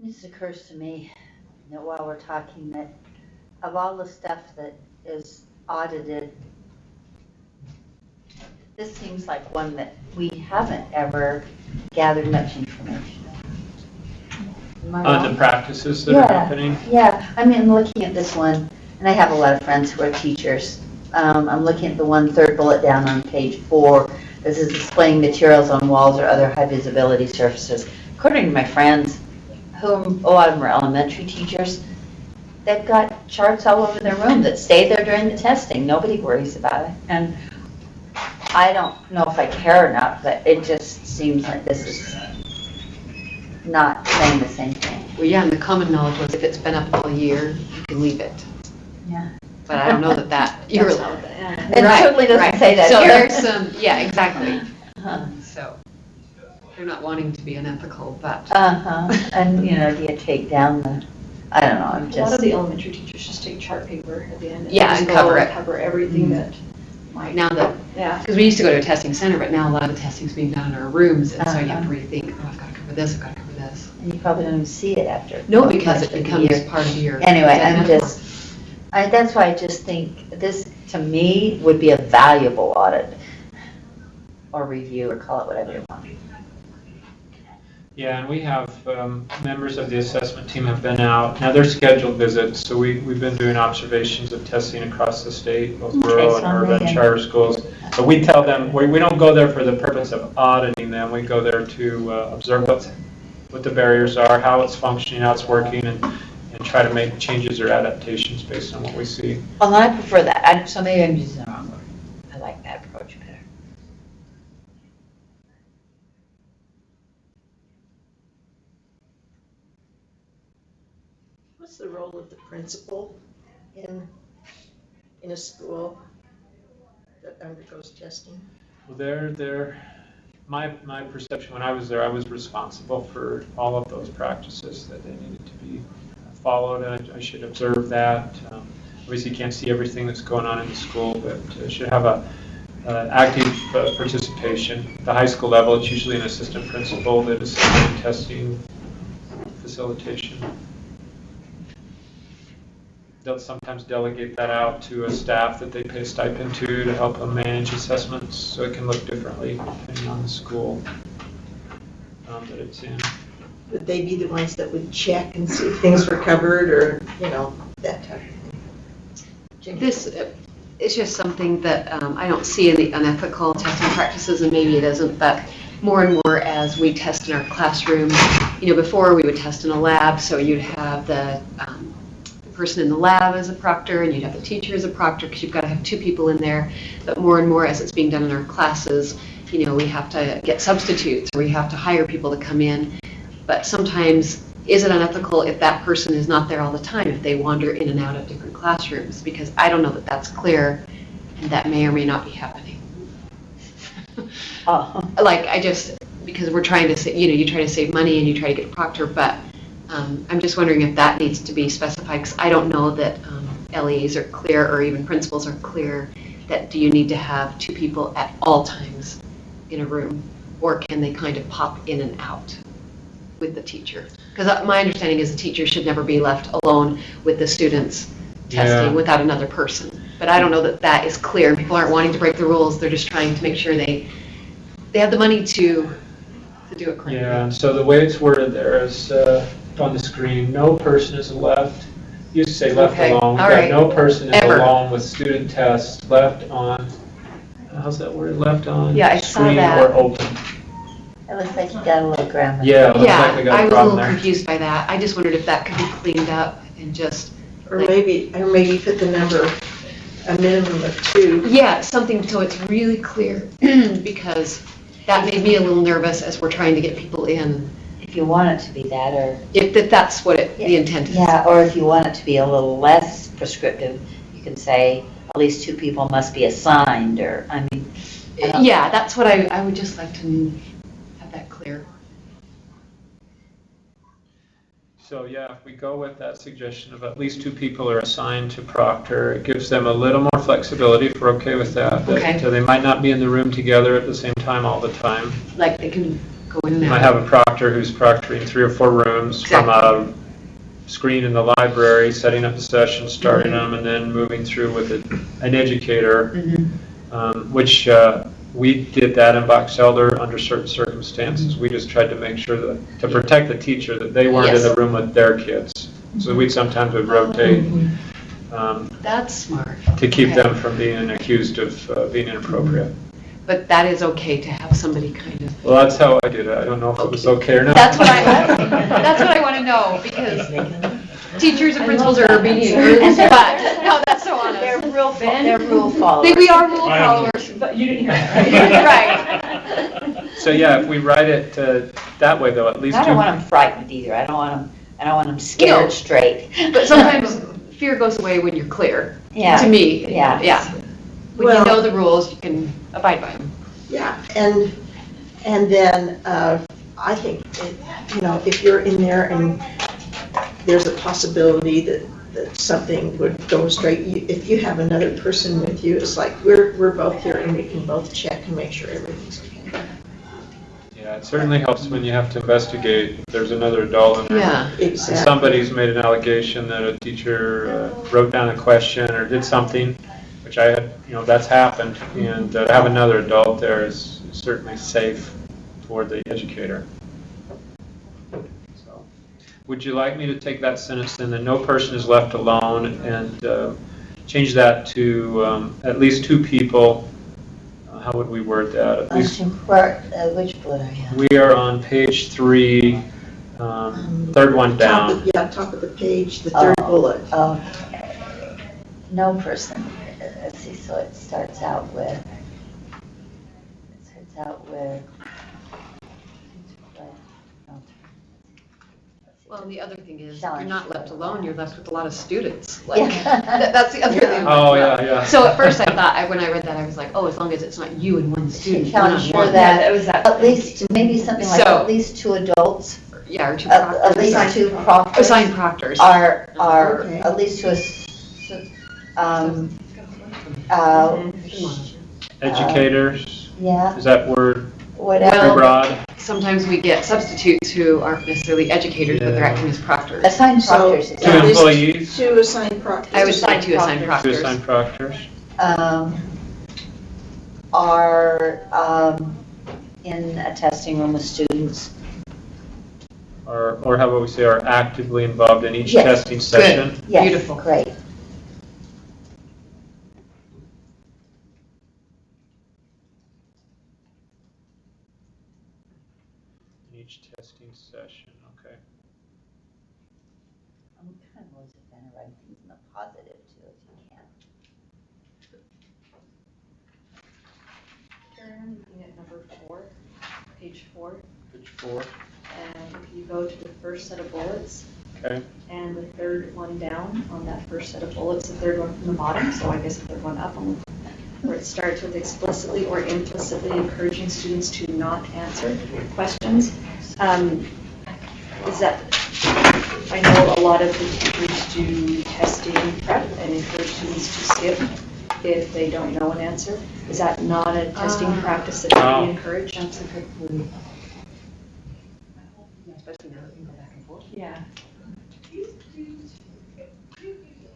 This occurs to me that while we're talking, that of all the stuff that is audited, this seems like one that we haven't ever gathered much information on. Am I On the wrong? practices that are happening. Yeah, I mean, looking at this one, and I have a lot of friends who are teachers. I'm looking at the third bullet down on page 4. This is displaying materials on walls or other high visibility surfaces. According to my friends, whom a lot of them are elementary teachers, they've got charts all over their room that stay there during the testing. Nobody worries about it. And I don't know if I care or not, but it just seems like this is not saying the same thing. Well, yeah, and the common knowledge was if it's been up all year, you can leave it. Yeah. But I don't know that you're allowed that. It certainly doesn't say that So here. there's some, yeah, exactly. Uh-huh. So they're not wanting to be unethical, but. And, do you take down the, I don't know, I'm A lot just, of the elementary teachers just take chart paper at the end. Yeah, just and go cover it. Cover everything that might. Now that, Yeah. because we used to go to a testing center, but now a lot of the testing's being done in our rooms, and so you have to Uh-huh. rethink, oh, I've got to cover this, I've got to cover this. and you probably don't even see it after. No, because much it of the becomes year. part of your. Anyway, I'm metaphor. that's why I just think this, to me, would be a valuable audit or review, or call it whatever you want. Yeah, and we have members of the assessment team have been out. Now they're scheduled visits, so we've been doing observations of testing across the state, both Okay, rural so and urban maybe- charter schools. But we tell them, we don't go there for the purpose of auditing them. We go there to observe what the barriers are, how it's functioning, how it's working, and try to make changes or adaptations based on what we see. Well, I prefer that. So maybe I'm using the wrong word. I like that approach better. What's the role of the principal in a school that undergoes testing? Well, my perception when I was there, I was responsible for all of those practices that they needed to be followed, and I should observe that. Obviously, you can't see everything that's going on in the school, but should have active participation. At the high school level, it's usually an assistant principal that is testing, facilitation. They'll sometimes delegate that out to a staff that they pay a stipend to help them manage assessments, so it can look differently depending on the school that it's in. Would they be the ones that would check and see if things were covered, or, that type of thing? This is just something that I don't see in the unethical testing practices, and maybe it isn't, but more and more as we test in our classroom. Before we would test in a lab, so you'd have the person in the lab as a proctor, and you'd have the teacher as a proctor, because you've got to have two people in there. But more and more as it's being done in our classes, we have to get substitutes, or we have to hire people to come in. But sometimes, is it unethical if that person is not there all the time, if they wander in and out of different classrooms? Because I don't know that that's clear, and that may or may not be happening. Oh. Because we're trying to say, you try to save money and you try to get a proctor, but I'm just wondering if that needs to be specified, because I don't know that LEAs are clear, or even principals are clear, that do you need to have two people at all times in a room, or can they kind of pop in and out with the teacher? Because my understanding is the teacher should never be left alone with the students testing without another person. But I don't know that that is clear. People aren't wanting to break the rules, they're just trying to make sure they have the money to do it correctly. Yeah, and so the way it's worded there is on the screen, no person is left used to say left Okay, alone. We've all got right. no person is Ever. alone with student tests left on, how's that word, left on? Yeah, I saw Screen that. or open. It looks like you got a little grammar. Yeah, it looks like we Yeah, got I a was a problem little there. confused by that. I just wondered if that could be cleaned up and just, Or maybe put the number, a minimum of 2. yeah, something so it's really clear, because that made me a little nervous as we're trying to get people in. If you want it to be that, or, If that's what the intent is. yeah, or if you want it to be a little less prescriptive, you can say at least 2 people must be assigned, or, I mean. Yeah, that's what I would just like to have that clear. So yeah, if we go with that suggestion of at least 2 people are assigned to proctor, it gives them a little more flexibility if we're okay with that. Okay. That they might not be in the room together at the same time all the time. Like they can go in and You out. might have a proctor who's proctoring 3 or 4 rooms from a screen in the library, setting up the session, starting them, and then moving through with an educator, which we did that in Box Elder under certain circumstances. We just tried to make sure that, to protect the teacher, that they weren't in the room with their kids. So we sometimes would rotate That's smart. to keep Okay. them from being accused of being inappropriate. But that is okay to have somebody kind of. Well, that's how I did it. I don't know if it was okay or not. That's what I want to know, because teachers and principals are being rude, but, no, that's so honest. They're rule followers. We are rule followers. But you didn't hear that, right? Right. So yeah, if we write it that way though, at least I 2. don't want them frightened either. I don't want them scared No. straight. But sometimes fear goes away when you're clear, Yeah. to me. Yeah. Yeah. When you Well- know the rules, you can abide by them. Yeah, and then I think, if you're in there and there's a possibility that something would go straight, if you have another person with you, it's like, we're both here and we can both check and make sure everything's okay. Yeah, it certainly helps when you have to investigate if there's another adult in there. Yeah. And Exactly. somebody's made an allegation that a teacher wrote down a question or did something, which I had, that's happened, and to have another adult there is certainly safe for the educator. So, would you like me to take that sentence then, that no person is left alone, and change that to at least 2 people? How would we word that? At least Which bullet are you? we are on page 3, third one down. Top of the page, the third bullet. No person. Let's see, so it starts out with. Well, the other thing is, Challenge. you're not left alone, you're left with a lot of students. Yeah. That's the other thing. Oh, yeah. So at first I thought, when I read that, I was like, oh, as long as it's not you and one student. Challenge one-on-one. for that. It was that. At least, maybe something like So- at least 2 adults, Yeah, or 2 at proctors. least 2 proctors Assigned proctors. are, Okay. at least to Educators, yeah, is that word too whatever. Well, broad? Sometimes we get substitutes who aren't necessarily educators, but they're acting as proctors. Assigned So- proctors. is Two At least employees, 2 assigned proctors. I would say 2 assigned 2 proctors. assigned proctors. Are in a testing room with students. Or how about we say are actively involved in each Yes. testing session? Yes, Beautiful. great. In each testing session, okay. I'm kind of always a fan of writing things in the positive too, if you can. Karen, I'm looking at number 4, page 4, Page 4, and if you go to the first set of bullets, okay. and the third one down on that first set of bullets, the third one from the bottom, so I guess the third one up, where it starts with explicitly or implicitly encouraging students to not answer questions. Is that, I know a lot of the teachers do testing prep and encourage students to skip if they don't know an answer. Is that not a testing practice that should be encouraged? That's a good point. Especially now we can go back and forth. Yeah.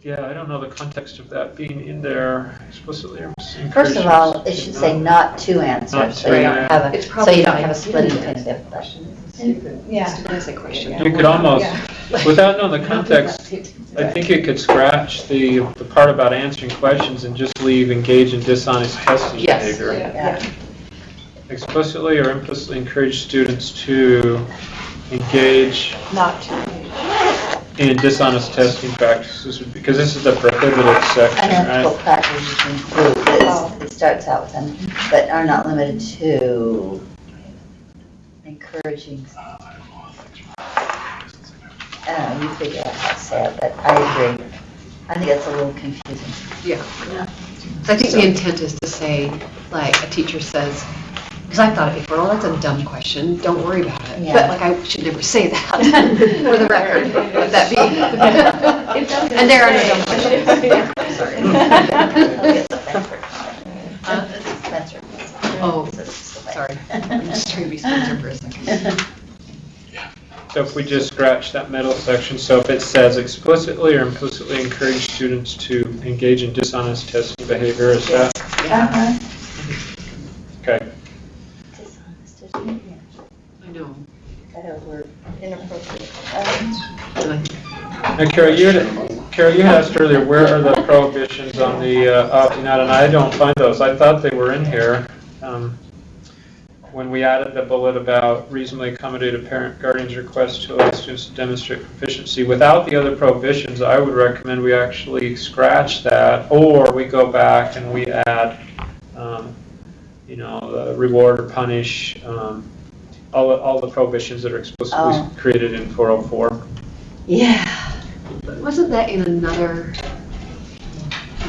Yeah, I don't know the context of that being in there explicitly. First of all, it should say not to answer, Not so you don't to, have It's so probably you don't like have a split you didn't infinitive. Yeah. Stupid question. You could almost, Without knowing the context, I think you could scratch the part about answering questions and just leave engage in dishonest testing Yes. behavior. Yeah. Explicitly or implicitly encourage students to engage Not to. in dishonest testing practices, because this is the prohibited section, Unethical right? practices include, it starts out with them, but are not limited to encouraging. I don't know, you figure out how to say it, but I agree. I think it's a little confusing. Yeah. So I think the intent is to say, like, a teacher says, because I've thought it before, well, that's a dumb question, don't worry about it. Yeah. But like, I should never say that, for the record, would that be? And there are no dumb questions. Sorry. This is Spencer. Oh, This is Sylvia. sorry. I'm just trying to be Spencer for a second. So if we just scratch that middle section, so if it says explicitly or implicitly encourage students to engage in dishonest testing behavior, is that, Uh-huh. okay. Dishonest, there's no- I know. better word, inappropriate. Now, Carol, you had asked earlier, where are the prohibitions on the opting out, and I don't find those. I thought they were in here. When we added the bullet about reasonably accommodate a parent guardian's request to allow students to demonstrate proficiency, without the other prohibitions, I would recommend we actually scratch that, or we go back and we add, the reward or punish, all the prohibitions that are explicitly created in 404. Yeah. Wasn't that in another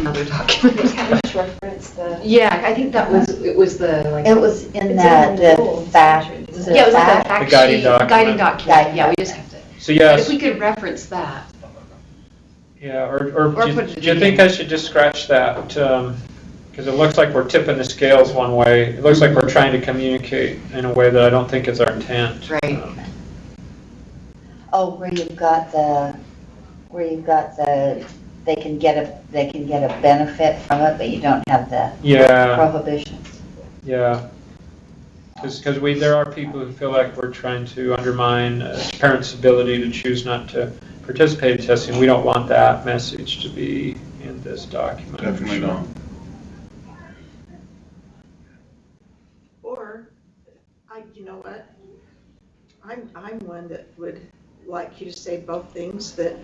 document? Which reference the. Yeah, I think that was, it was the, like. It was in It's that, in the the rules. fact. Yeah, it was like the fact guiding sheet, document. guiding document, yeah, we just have to. So But yes. if we could reference that. Yeah, or Or do put it do at you the think end. I should just scratch that? Because it looks like we're tipping the scales one way. It looks like we're trying to communicate in a way that I don't think is our intent. Right. Oh, where you've got the, they can get a benefit from it, but you don't have the Yeah, prohibition. yeah. Because there are people who feel like we're trying to undermine parents' ability to choose not to participate in testing. We don't want that message to be in this document. Definitely don't. Or, you know what? I'm one that would like you to say both things, that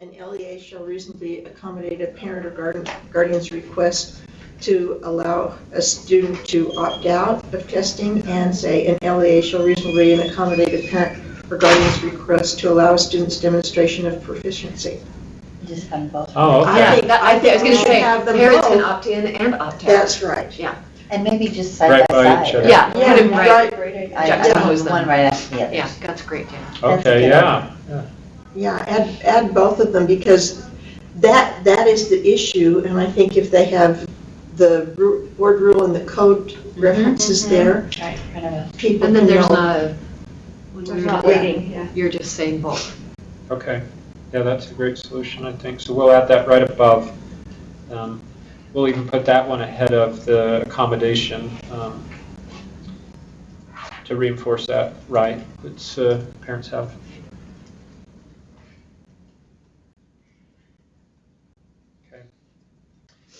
an LEA shall reasonably accommodate a parent or guardian's request to allow a student to opt out of testing, and say an LEA shall reasonably accommodate a parent or guardian's request to allow a student's demonstration of proficiency. You just have both. Oh, I okay. think- I think I was we gonna should say, have them parents can both. opt in and opt out. That's right. And maybe just side Right by by each side. other. Yeah, put them right, I juxtapose put them. one right after the other. Yeah, that's great, Dan. That's a Okay, good yeah. Yeah, add both of them, because that is the issue, and I think if they have the board rule and the code references there, Right, kind of a- people And can then there's know. not a, when There's you're not not waiting, yeah. you're just saying both. Okay. Yeah, that's a great solution, I think. So we'll add that right above. We'll even put that one ahead of the accommodation to reinforce that right that parents have. Okay.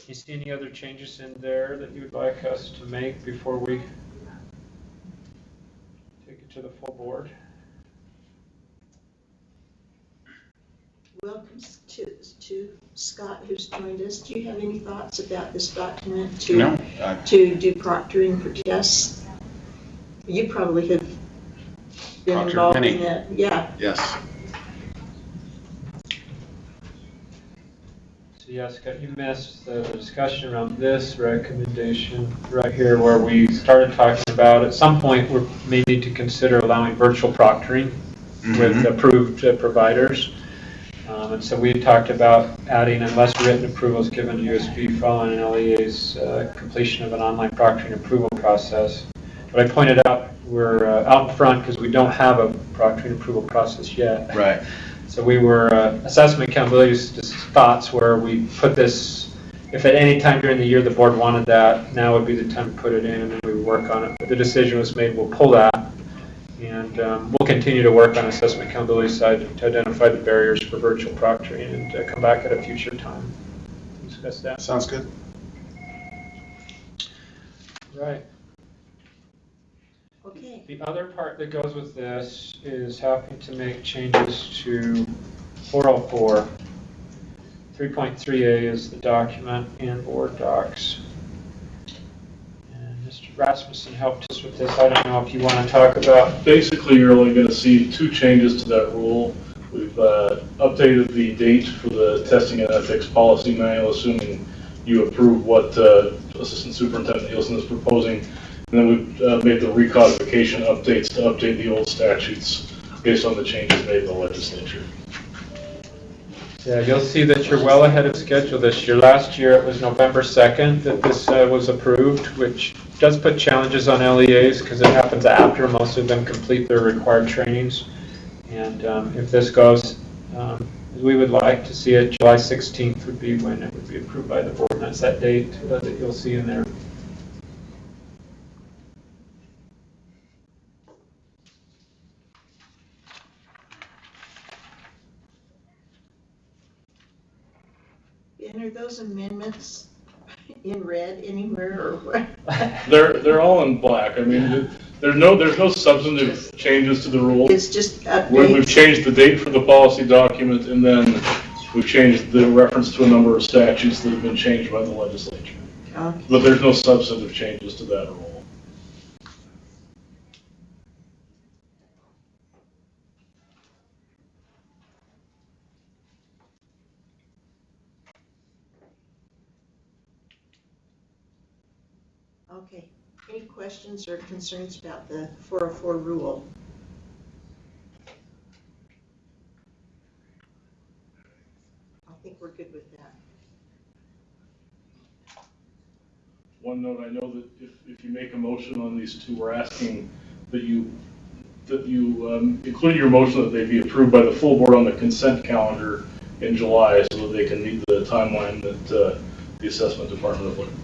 You see any other changes in there that you would like us to make before we take it to the full board? Welcome to Scott, who's joined us. Do you have any thoughts about this document No, to do proctoring for tests? You probably have been Proctored involved in many. that. Yeah. yes. So yes, Scott, you missed the discussion around this recommendation right here, where we started talking about at some point we may need to consider allowing virtual proctoring with approved providers. And so we talked about adding, unless written approval is given to USBE following an LEA's completion of an online proctoring approval process. But I pointed out we're out in front because we don't have a proctoring approval process yet. Right. So we were, assessment accountability thoughts where we put this, if at any time during the year the board wanted that, now would be the time to put it in, and then we we work on it. But the decision was made, we'll pull that, and we'll continue to work on assessment accountability side to identify the barriers for virtual proctoring and come back at a future time to discuss that. Sounds good. Right. Okay. The other part that goes with this is having to make changes to 404. 3.3A is the document in board docs. And Mr. Rasmussen helped us with this. I don't know if you want to talk about. Basically, you're only going to see 2 changes to that rule. We've updated the date for the testing and ethics policy manual, assuming you approve what Assistant Superintendent Nielsen is proposing. And then we've made the recodification updates to update the old statutes based on the changes made in the legislature. Yeah, you'll see that you're well ahead of schedule this year. Last year, it was November 2nd that this was approved, which does put challenges on LEAs because it happens after most of them complete their required trainings. And if this goes, we would like to see it, July 16th would be when it would be approved by the board, and that's that date that you'll see in there. And are those amendments in red anywhere or what? They're all in black. I mean, there's no substantive changes to the rule. It's just We've updates? changed the date for the policy document, and then we've changed the reference to a number of statutes that have been changed by the legislature. Okay. But there's no substantive changes to that rule. Okay. Any questions or concerns about the 404 rule? I think we're good with that. One note, I know that if you make a motion on these 2, we're asking that you include your motion that they be approved by the full board on the consent calendar in July so that they can meet the timeline that the assessment department has looking.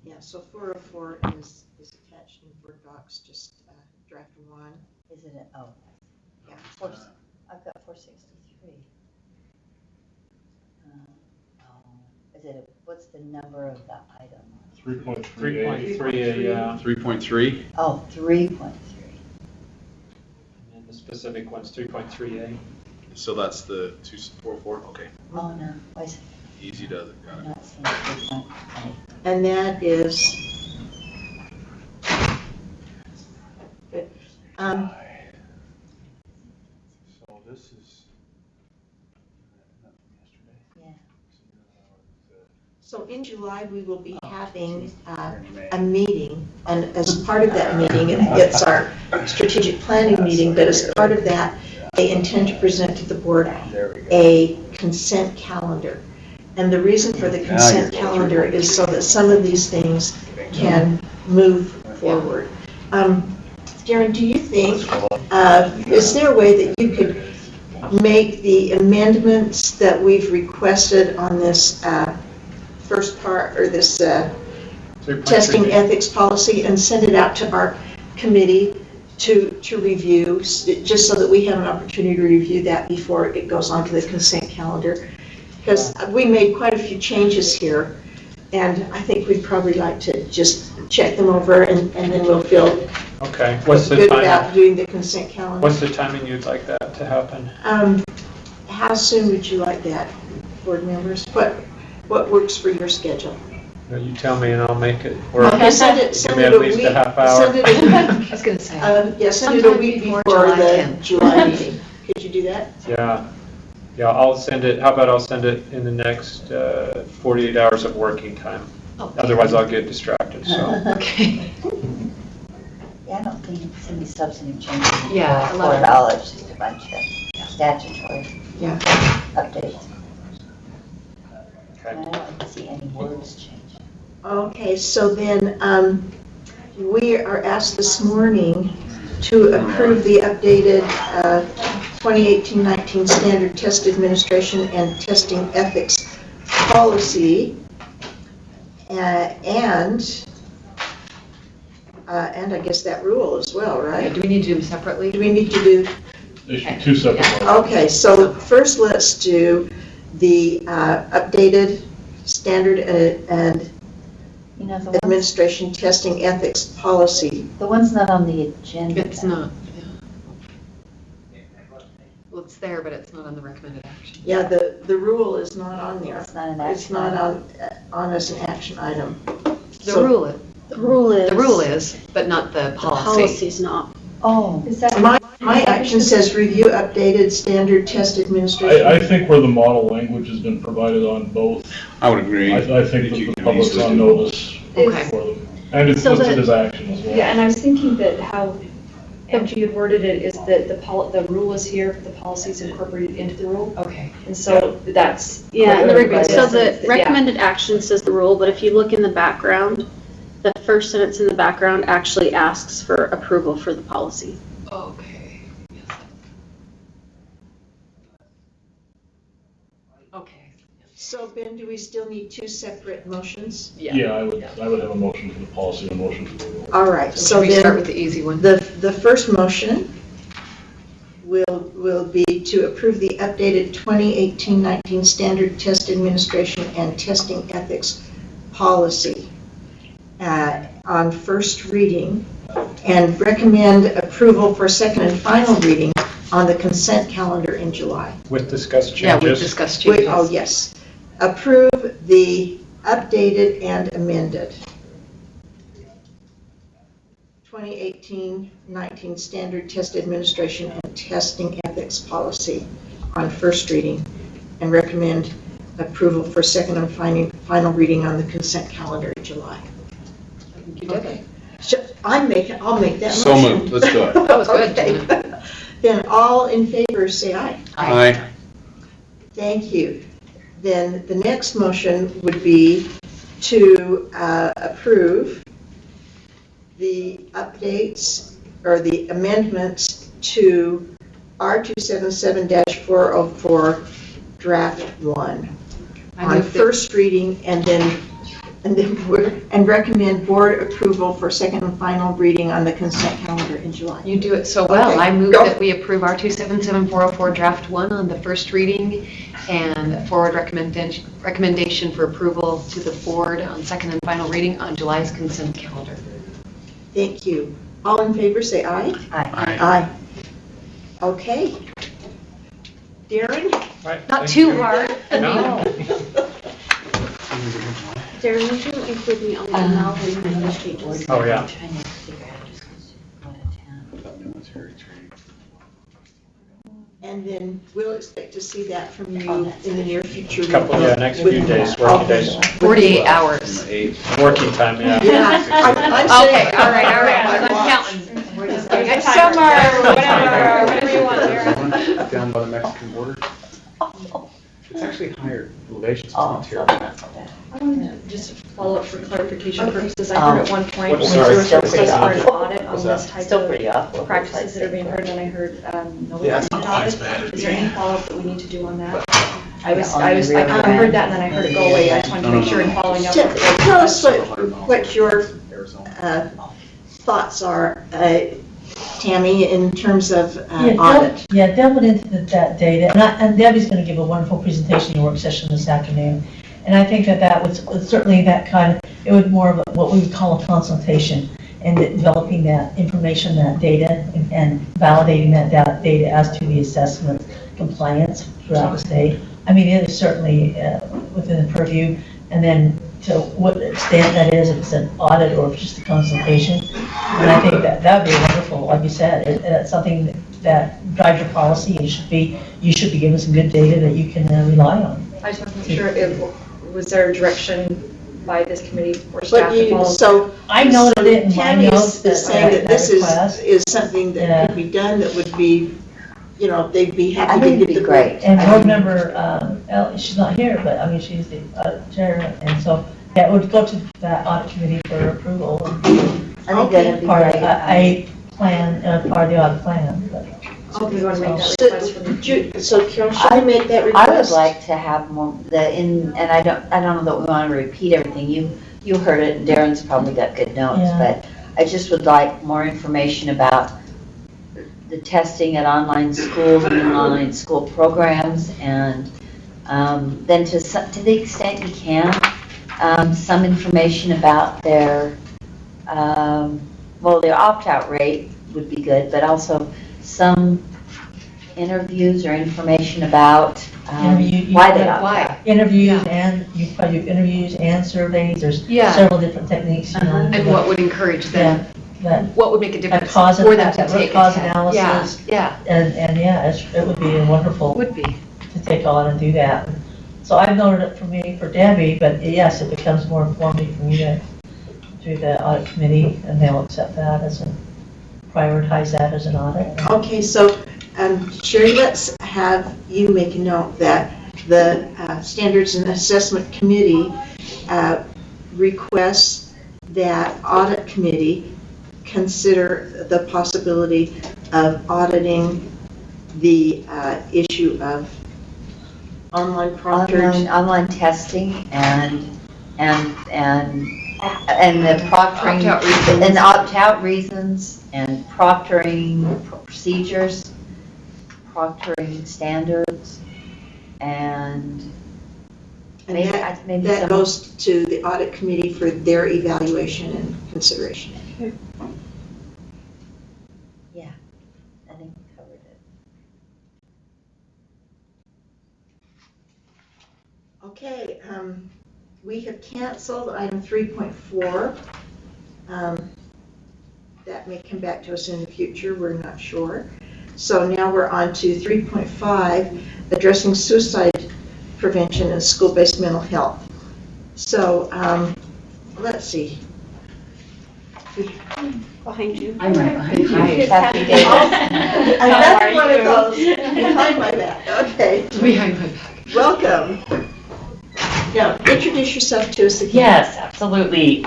Yeah, so 404 is attached in Board Docs, just draft 1. Is it, oh, Yeah. I've got 463. Is it, what's the number of the item? 3.3A. 3.3A, 3.3. Oh, 3.3. and the specific one's 3.3A. So that's the 244. Okay. Oh, no, wait a second. Easy does it. Got I'm it. not seeing 3.3. And that is, good. So this is. Yeah. So in July, we will be having a meeting, and as part of that meeting, it's our strategic planning meeting, but as part of that, they intend to present to the board a consent calendar. And the reason for the consent calendar is so that some of these things can move forward. Darren, do you think, is there a way that you could make the amendments that we've requested on this first part, or this testing ethics policy, and send it out to our committee to review, just so that we have an opportunity to review that before it goes on to the consent calendar? Because we made quite a few changes here, and I think we'd probably like to just check them over, and then we'll feel Okay, what's the good about timing? doing the consent calendar. What's the timing you'd like that to happen? How soon would you like that, board members? What works for your schedule? You tell me and I'll make it work. Okay, send Give me it at a least week. a half hour. Send it I was going to say. yeah, send it a Sometime week before before July the 10th. July meeting. Could you do that? Yeah, I'll send it, how about I'll send it in the next 48 hours of working time. Okay. Otherwise I'll get distracted, so. Okay. Yeah, I don't think it's any substantive changes. Yeah, a lot of- $4, just a bunch of statutory Yeah. updates. Okay. I don't see any words change. Okay, so then we are asked this morning to approve the updated 2018-19 Standard Test Administration and Testing Ethics policy, and I guess that rule as well, right? Do we need to do them separately? Do we need to do, There should be two separate motions. okay, so first let's do the updated standard and You know, the one's, administration testing ethics policy. the one's not on the agenda. It's not, yeah. Well, it's there, but it's not on the recommended action. Yeah, the rule is not on there. It's not an It's action. not on as an action item. The So- rule is, The rule is. the rule is, but not the The policy. policy's not. Oh, Is that? My action says review updated standard test administration. I think where the model language has been provided on both, I would agree. I think that the public's on notice Okay. for them. And it's So listed the- as action as well. Yeah, and I was thinking that how Angie had worded it is that the rule is here, the policy is incorporated into the rule. Okay. And so that's. Yeah, and so the Yeah. recommended action says the rule, but if you look in the background, the first sentence in the background actually asks for approval for the policy. Okay. Yes. Okay. So Ben, do we still need two separate motions? Yeah, I would have a motion for the policy and a motion for the rule. All right, So so should we start then with the easy one? the first motion will be to approve the updated 2018-19 standard test administration and testing ethics policy on first reading and recommend approval for second and final reading on the consent calendar in July. With discussed Yeah, changes. we've discussed Wait, changes. oh, yes. Approve the updated and amended 2018-19 standard test administration and testing ethics policy on first reading and recommend approval for second and final reading on the consent calendar in July. You did Okay. I'll make that motion. So moved. Let's do it. That was good, Okay. Jenna. Then all in favor, say aye. Aye. Thank you. Then the next motion would be to approve the updates or the amendments to R277-404 Draft 1 I on moved it. first reading and recommend board approval for second and final reading on the consent calendar in July. You do it so well. Okay, I move go. that we approve our 277-404 draft 1 on the first reading and forward recommendation for approval to the board on second and final reading on July's consent calendar. Thank you. All in favor, say aye. Aye. Aye. Okay. Darren? Right, Not thank too you. hard. No. Darren, would you include me on the email where you make those changes? Oh, yeah. I'm trying to figure out just what a town. And then we'll expect to see that from you in the near future. Next few days, working days. 48 hours. Working time, yeah. Yeah. I'm saying- Okay, all right, I'm counting. Summer, whatever you want, Darren. Down by the Mexican border. It's actually higher elevation, so Oh, it's so not terrible. that's that. I want to just follow up for clarification purposes. I Oh. heard at one point, What- when sorry. there was Still request for an pretty audit on What's this that? type Still of pretty awful. practices that are being heard, and I heard no Yeah, one it's not audit. quite as bad as Is there any being- follow-up that we need to do on that? I Yeah, on the rear heard that, and then I heard it go away. I just wanted to make sure in following up. Tell us what your Arizona. thoughts are, Tammy, in terms of Yeah, audit. Deb went into that data, and Debbie's going to give a wonderful presentation in your work session this afternoon. And I think that was certainly that kind of, it was more of what we would call a consultation, and developing that information, that data, and validating that data as to the assessment compliance throughout the state. I mean, it is certainly within the purview, and then to what extent that is, if it's an audit or if it's just a consultation. And I think that would be wonderful, like you said, it's something that drives your policy. You should be given some good data that you can rely on. I just want to make sure, was there direction by this committee or staff But to follow? so I noted it in my Tammy notes is saying that this request. is something that could be done that would be, they'd be I happy think to it'd give be the. great. And board member, she's not here, but I mean, she's the chair, and so, yeah, it would go to that audit committee for approval. I think that'd be Part of great. a plan, part of the audit plan, but. Okay, we want to make that So, request for the. So Carol, should we make that I request? would like to have more, and I don't know that we want to repeat everything. You heard it, and Darren's probably got good notes, Yeah. but I just would like more information about the testing at online schools and online school programs, and then to the extent you can, some information about their, their opt-out rate would be good, but also some interviews or information about why they opt out. Interviews and, you probably do interviews and surveys, there's Yeah. several different techniques, you know. And what would encourage them, That, what would make a difference cause for them to that root take a cause test? analysis. Yeah, and yeah, it would be wonderful would be. to take on and do that. So I've noted it for Debbie, but yes, it becomes more informative for me to, through the audit committee, and they'll accept that prioritize that as an audit. Okay, so Sherry, let's have you make a note that the Standards and Assessment Committee requests that Audit Committee consider the possibility of auditing the issue of online proctors. Online testing and the proctoring. Opt-out reasons. And opt-out reasons and proctoring procedures, proctoring standards, and And maybe that some. goes to the Audit Committee for their evaluation and consideration. Yeah, I think we covered it. Okay, we have canceled item 3.4. That may come back to us in the future, we're not sure. So now we're on to 3.5, addressing suicide prevention and school-based mental health. So, let's see. Behind you. I'm right behind you. Hi. Kathy Davis. Another one of those behind my back, okay. Behind my back. Welcome. Now, introduce yourself to us again. Yes, absolutely.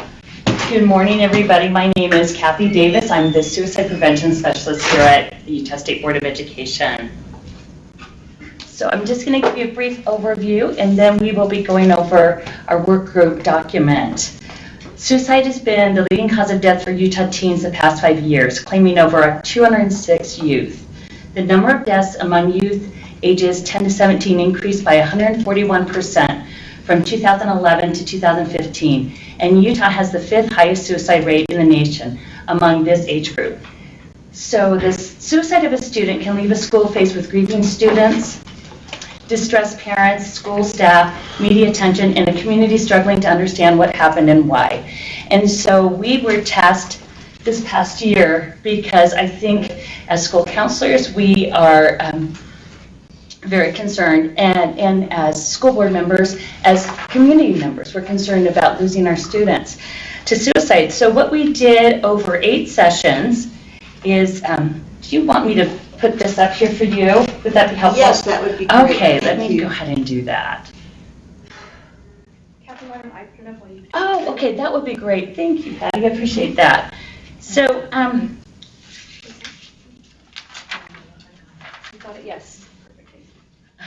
Good morning, everybody. My name is Kathy Davis. I'm the Suicide Prevention Specialist here at the Utah State Board of Education. So I'm just going to give you a brief overview, and then we will be going over our work group document. Suicide has been the leading cause of death for Utah teens the past 5 years, claiming over 206 youth. The number of deaths among youth ages 10 to 17 increased by 141% from 2011 to 2015, and Utah has the 5th highest suicide rate in the nation among this age group. So the suicide of a student can leave a school faced with grieving students, distressed parents, school staff, media attention, and a community struggling to understand what happened and why. And so we were tasked this past year because I think as school counselors, we are very concerned, and as school board members, as community members, we're concerned about losing our students to suicide. So what we did over 8 sessions is, do you want me to put this up here for you? Would that be helpful? Yes, that would be great. Okay, let Thank me you. go ahead and do that. Kathy, why don't I put it up while you? Oh, okay, that would be great. Thank you, Patty, I appreciate that. So, You got it, yes.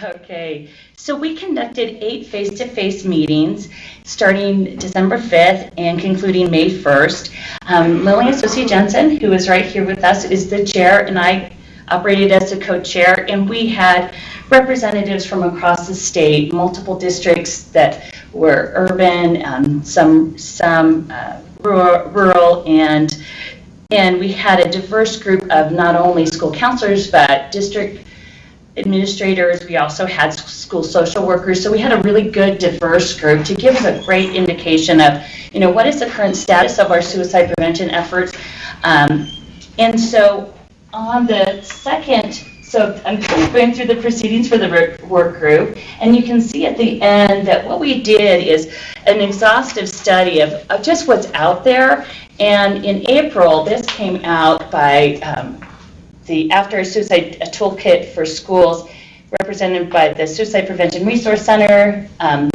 okay, so we conducted 8 face-to-face meetings starting December 5th and concluding May 1st. Lillian Sosie Jensen, who is right here with us, is the chair, and I operated as the co-chair, and we had representatives from across the state, multiple districts that were urban, some rural, and we had a diverse group of not only school counselors, but district administrators. We also had school social workers. So we had a really good, diverse group to give us a great indication of, what is the current status of our suicide prevention efforts. And so on the second, so I'm kind of going through the proceedings for the work group, and you can see at the end that what we did is an exhaustive study of just what's out there. And in April, this came out by the After a Suicide Toolkit for Schools, represented by the Suicide Prevention Resource Center,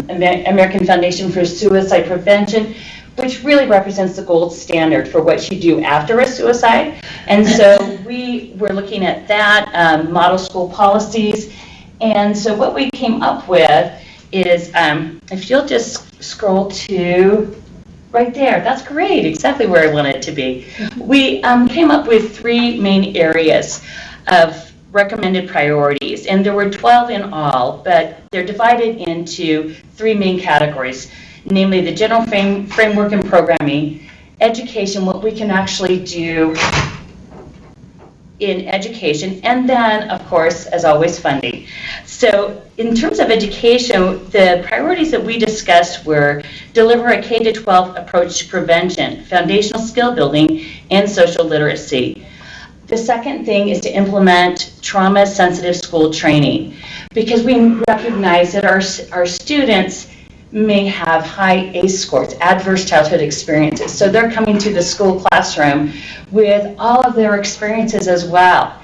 American Foundation for Suicide Prevention, which really represents the gold standard for what you do after a suicide. And so we were looking at that, model school policies. And so what we came up with is, if you'll just scroll to right there, that's great, exactly where I want it to be. We came up with 3 main areas of recommended priorities, and there were 12 in all, but they're divided into 3 main categories, namely the general framework and programming, education, what we can actually do in education, and then, of course, as always, funding. So in terms of education, the priorities that we discussed were deliver a K-12 approach to prevention, foundational skill building, and social literacy. The second thing is to implement trauma-sensitive school training, because we recognize that our students may have high ACE scores, adverse childhood experiences. So they're coming to the school classroom with all of their experiences as well.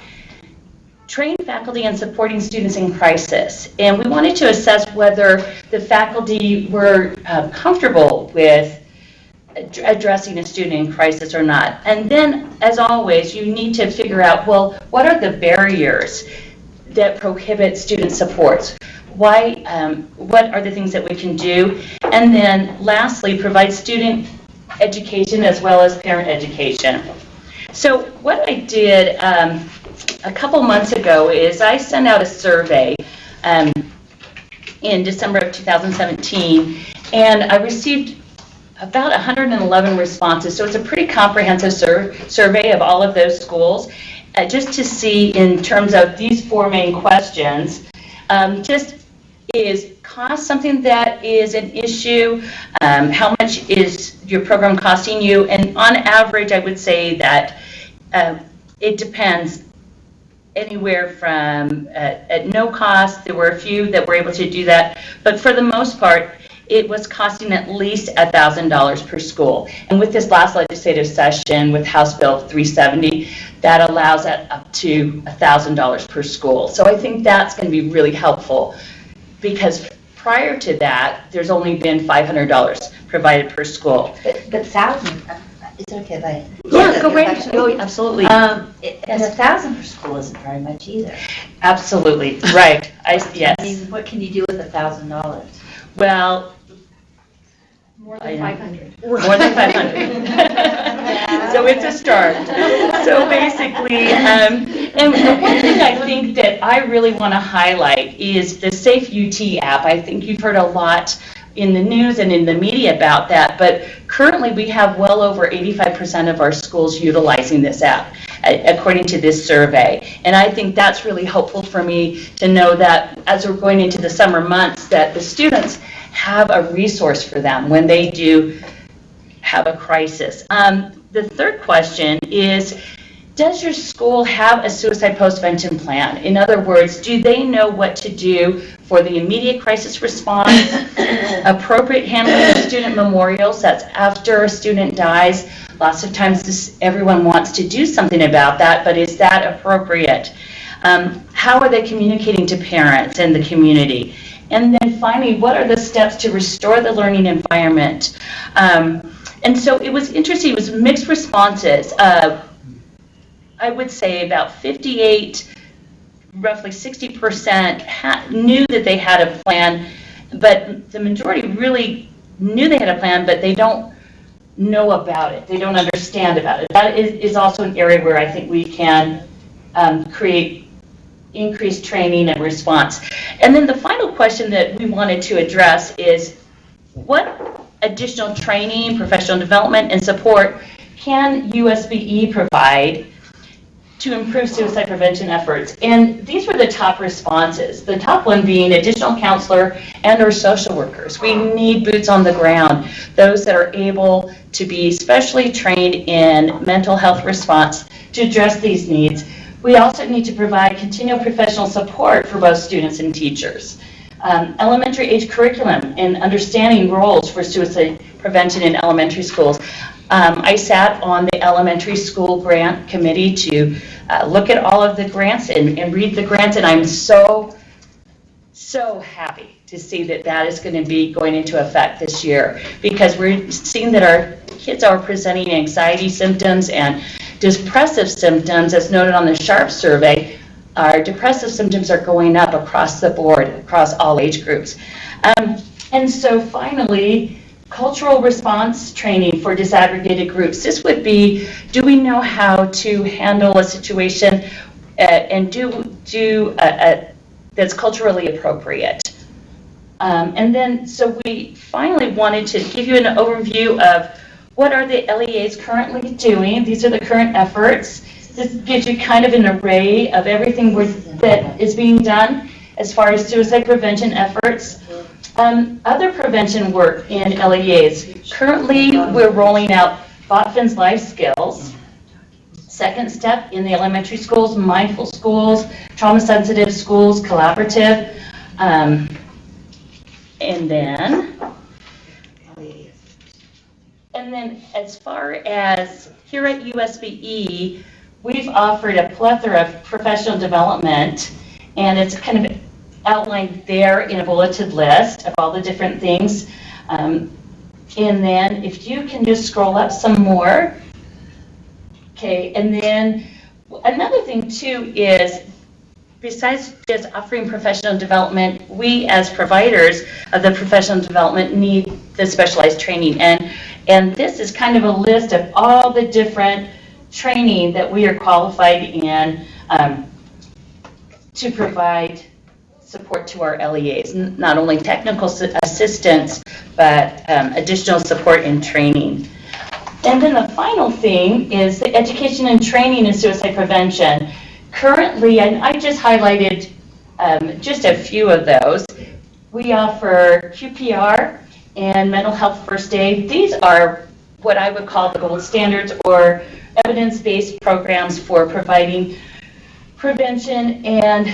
Train faculty in supporting students in crisis. And we wanted to assess whether the faculty were comfortable with addressing a student in crisis or not. And then, as always, you need to figure out, well, what are the barriers that prohibit student supports? Why, what are the things that we can do? And then lastly, provide student education as well as parent education. So what I did a couple months ago is I sent out a survey in December of 2017, and I received about 111 responses. So it's a pretty comprehensive survey of all of those schools, just to see in terms of these 4 main questions, just is cost something that is an issue? How much is your program costing you? And on average, I would say that it depends. Anywhere from at no cost, there were a few that were able to do that, but for the most part, it was costing at least $1,000 per school. And with this last legislative session with House Bill 370, that allows that up to $1,000 per school. So I think that's going to be really helpful, because prior to that, there's only been $500 provided per school. But 1,000, is it okay if I? Yeah, go right ahead. Oh, absolutely. And 1,000 per school isn't very much either. Absolutely, right. Yes. I mean, what can you do with $1,000? Well, More than 500. more than 500. So it's a start. So basically, and the one thing I think that I really want to highlight is the Safe UT app. I think you've heard a lot in the news and in the media about that, but currently we have well over 85% of our schools utilizing this app, according to this survey. And I think that's really helpful for me to know that as we're going into the summer months, that the students have a resource for them when they do have a crisis. The third question is, does your school have a suicide postvention plan? In other words, do they know what to do for the immediate crisis response, appropriate handling of student memorials, that's after a student dies? Lots of times everyone wants to do something about that, but is that appropriate? How are they communicating to parents and the community? And then finally, what are the steps to restore the learning environment? And so it was interesting, it was mixed responses. I would say about 58, roughly 60% knew that they had a plan, but the majority really knew they had a plan, but they don't know about it. They don't understand about it. That is also an area where I think we can create increased training and response. And then the final question that we wanted to address is, what additional training, professional development, and support can USBE provide to improve suicide prevention efforts? And these were the top responses. The top one being additional counselor and or social workers. We need boots on the ground, those that are able to be specially trained in mental health response to address these needs. We also need to provide continual professional support for both students and teachers. Elementary age curriculum and understanding roles for suicide prevention in elementary schools. I sat on the elementary school grant committee to look at all of the grants and read the grants, and I'm so happy to see that that is going to be going into effect this year, because we're seeing that our kids are presenting anxiety symptoms and depressive symptoms, as noted on the SHARP survey. Our depressive symptoms are going up across the board, across all age groups. And so finally, cultural response training for disaggregated groups. This would be, do we know how to handle a situation and that's culturally appropriate? And then, so we finally wanted to give you an overview of what are the LEAs currently doing. These are the current efforts. This gives you kind of an array of everything that is being done as far as suicide prevention efforts. Other prevention work in LEAs. Currently, we're rolling out Botvin's life skills. Second step in the elementary schools, mindful schools, trauma-sensitive schools, collaborative. And then as far as here at USBE, we've offered a plethora of professional development, and it's kind of outlined there in a bulleted list of all the different things. And then if you can just scroll up some more. Okay, and then another thing too is, besides just offering professional development, we as providers of the professional development need the specialized training. And this is kind of a list of all the different training that we are qualified in to provide support to our LEAs, not only technical assistance, but additional support and training. And then the final thing is the education and training in suicide prevention. Currently, and I just highlighted just a few of those, we offer QPR and mental health first aid. These are what I would call the gold standards or evidence-based programs for providing prevention and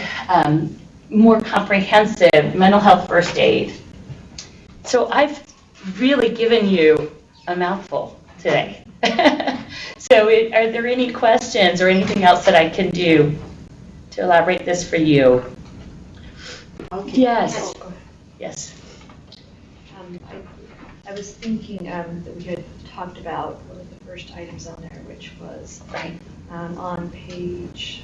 more comprehensive mental health first aid. So I've really given you a mouthful today. So are there any questions or anything else that I can do to elaborate this for you? Okay. Yes. Yes. I was thinking that we had talked about one of the first items on there, which was on page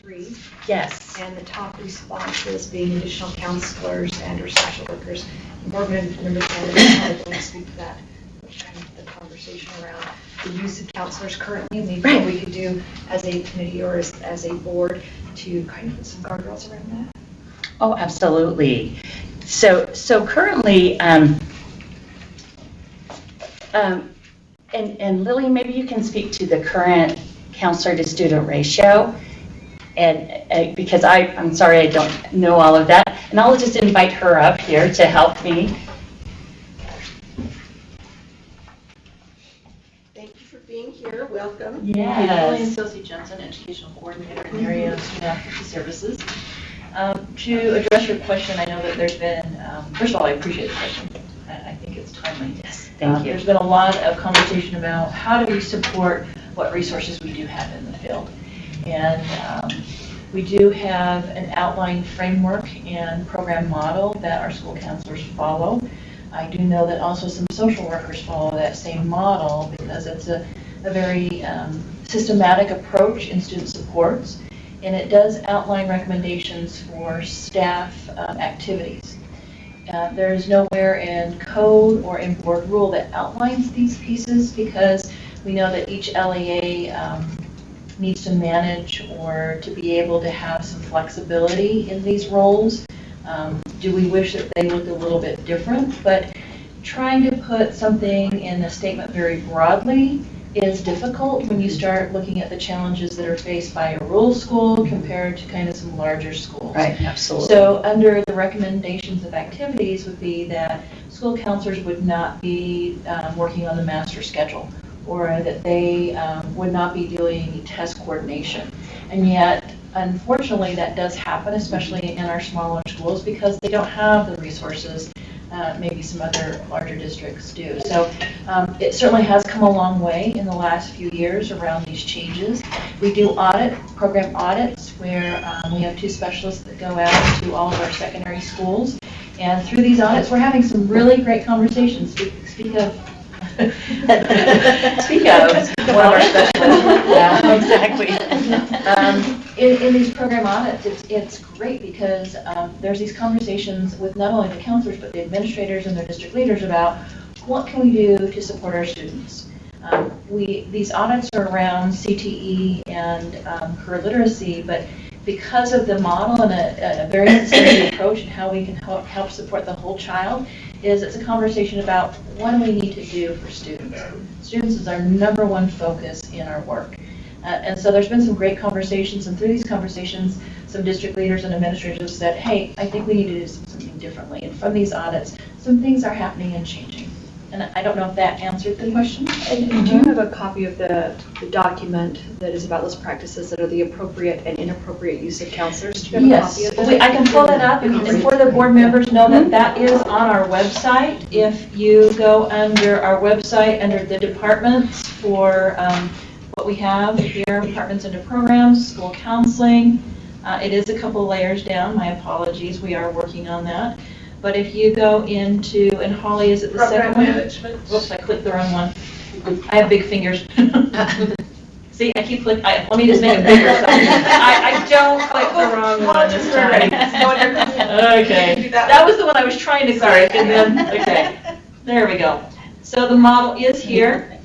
3. Yes. And the top responses being additional counselors and or social workers. Board member candidates probably speak to that, kind of the conversation around the use of counselors currently, maybe what we could do as a committee or as a board to kind of put some guardrails around that. Oh, absolutely. So currently, and Lily, maybe you can speak to the current counselor to student ratio, and because I'm sorry I don't know all of that, and I'll just invite her up here to help me. Thank you for being here. Welcome. Yes. Associate Johnson, Educational Coordinator in the area of Student Advocacy Services. To address your question, I know that there's been, first of all, I appreciate the question. I think it's timely. Yes, thank you. There's been a lot of conversation about how do we support what resources we do have in the field. And we do have an outlined framework and program model that our school counselors follow. I do know that also some social workers follow that same model because it's a very systematic approach in student supports. And it does outline recommendations for staff activities. There is nowhere in code or in board rule that outlines these pieces because we know that each LEA needs to manage or to be able to have some flexibility in these roles. Do we wish that they looked a little bit different? But trying to put something in a statement very broadly is difficult when you start looking at the challenges that are faced by a rural school compared to kind of some larger schools. Right, absolutely. So under the recommendations of activities would be that school counselors would not be working on the master schedule, or that they would not be doing test coordination. And yet, unfortunately, that does happen, especially in our smaller schools, because they don't have the resources maybe some other larger districts do. So it certainly has come a long way in the last few years around these changes. We do program audits, where we have 2 specialists that go out to all of our secondary schools. And through these audits, we're having some really great conversations. Speak of Speak of one of our specialists. Yeah, exactly. In these program audits, it's great because there's these conversations with not only the counselors, but the administrators and their district leaders about what can we do to support our students. These audits are around CTE and career literacy, but because of the model and a very systematic approach and how we can help support the whole child, it's a conversation about what do we need to do for students. Students is our #1 focus in our work. And so there's been some great conversations, and through these conversations, some district leaders and administrators said, hey, I think we need to do something differently. And from these audits, some things are happening and changing. And I don't know if that answered the question. And do you have a copy of the document that is about those practices that are the appropriate and inappropriate use of counselors? Do you have a Yes, copy of that? I can pull that up, and for the board members, know that that is on our website. If you go under our website, under the departments for what we have here, departments under programs, school counseling, it is a couple layers down, my apologies, we are working on that. But if you go into, and Holly, is it the second one? Program management. Whoops, I clicked the wrong one. I have big fingers. See, I keep clicking, let me just make it bigger. I don't click the wrong one this time. Okay, that was the one I was trying to click, and then, okay, there we go. So the model is here.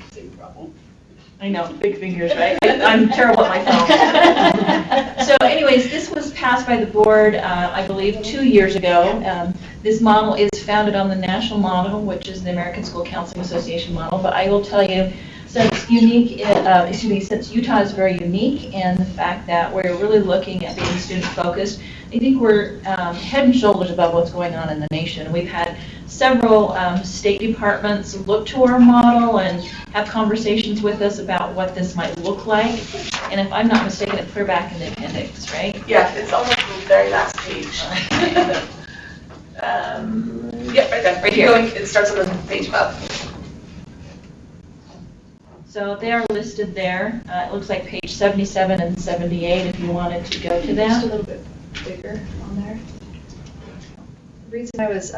I know, big fingers, right? I'm terrible at my phone. So anyways, this was passed by the board, I believe, 2 years ago. This model is founded on the national model, which is the American School Counseling Association model, but I will tell you, since since Utah is very unique in the fact that we're really looking at being student-focused, I think we're head and shoulders above what's going on in the nation. We've had several state departments look to our model and have conversations with us about what this might look like. And if I'm not mistaken, it's clear back in the appendix, right? Yeah, it's almost the very last page. Yep, right there. Right here. It starts on the page above. So they are listed there. It looks like page 77 and 78 if you wanted to go to that. Just a little bit bigger on there. The reason I was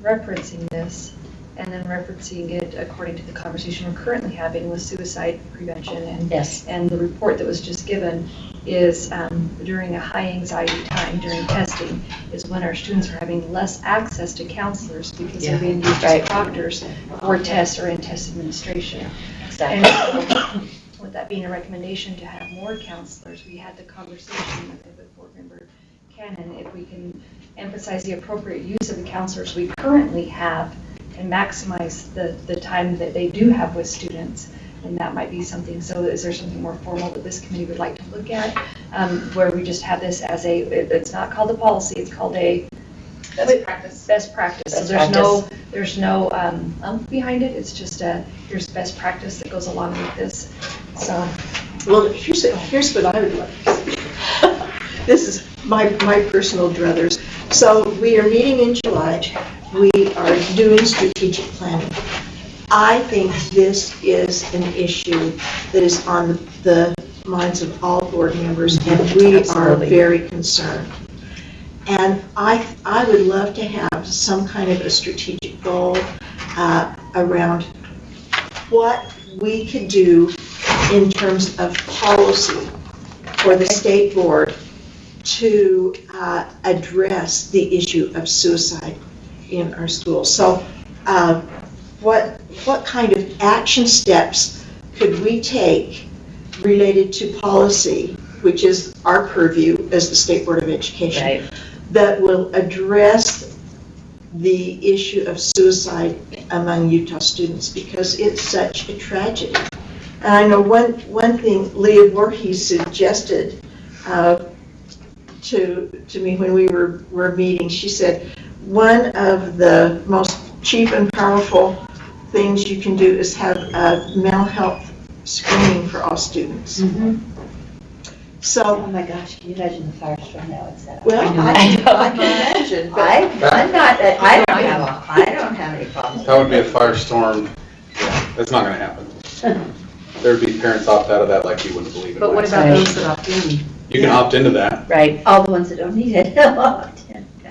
referencing this and then referencing it according to the conversation we're currently having with suicide prevention and Yes. and the report that was just given is during a high anxiety time during testing is when our students are having less access to counselors because they're being used as proctors for tests or in test administration. Exactly. And so, with that being a recommendation to have more counselors, we had the conversation with board member Cannon, if we can emphasize the appropriate use of the counselors we currently have and maximize the time that they do have with students. And that might be something, so is there something more formal that this committee would like to look at? Where we just have this as it's not called a policy, it's called a Best practice. best practice. So there's no behind it, it's just here's best practice that goes along with this, so. Well, here's what I would like to see. This is my personal druthers. So we are meeting in July. We are doing strategic planning. I think this is an issue that is on the minds of all board members, and we are very concerned. And I would love to have some kind of a strategic goal around what we could do in terms of policy for the state board to address the issue of suicide in our schools. So what kind of action steps could we take related to policy, which is our purview as the State Board of Education, Right. that will address the issue of suicide among Utah students, because it's such a tragedy. And I know one thing Leah Voorhees suggested to me when we were meeting, she said, one of the most cheap and powerful things you can do is have a mental health screening for all students. So, Oh my gosh, can you imagine the firestorm that would set up? well, I can imagine, but I'm not, I don't have any problems. That would be a firestorm. That's not gonna happen. There'd be parents opt out of that like you wouldn't believe it. But what about those that opt in? You can opt into that, Right, all the ones that don't need it.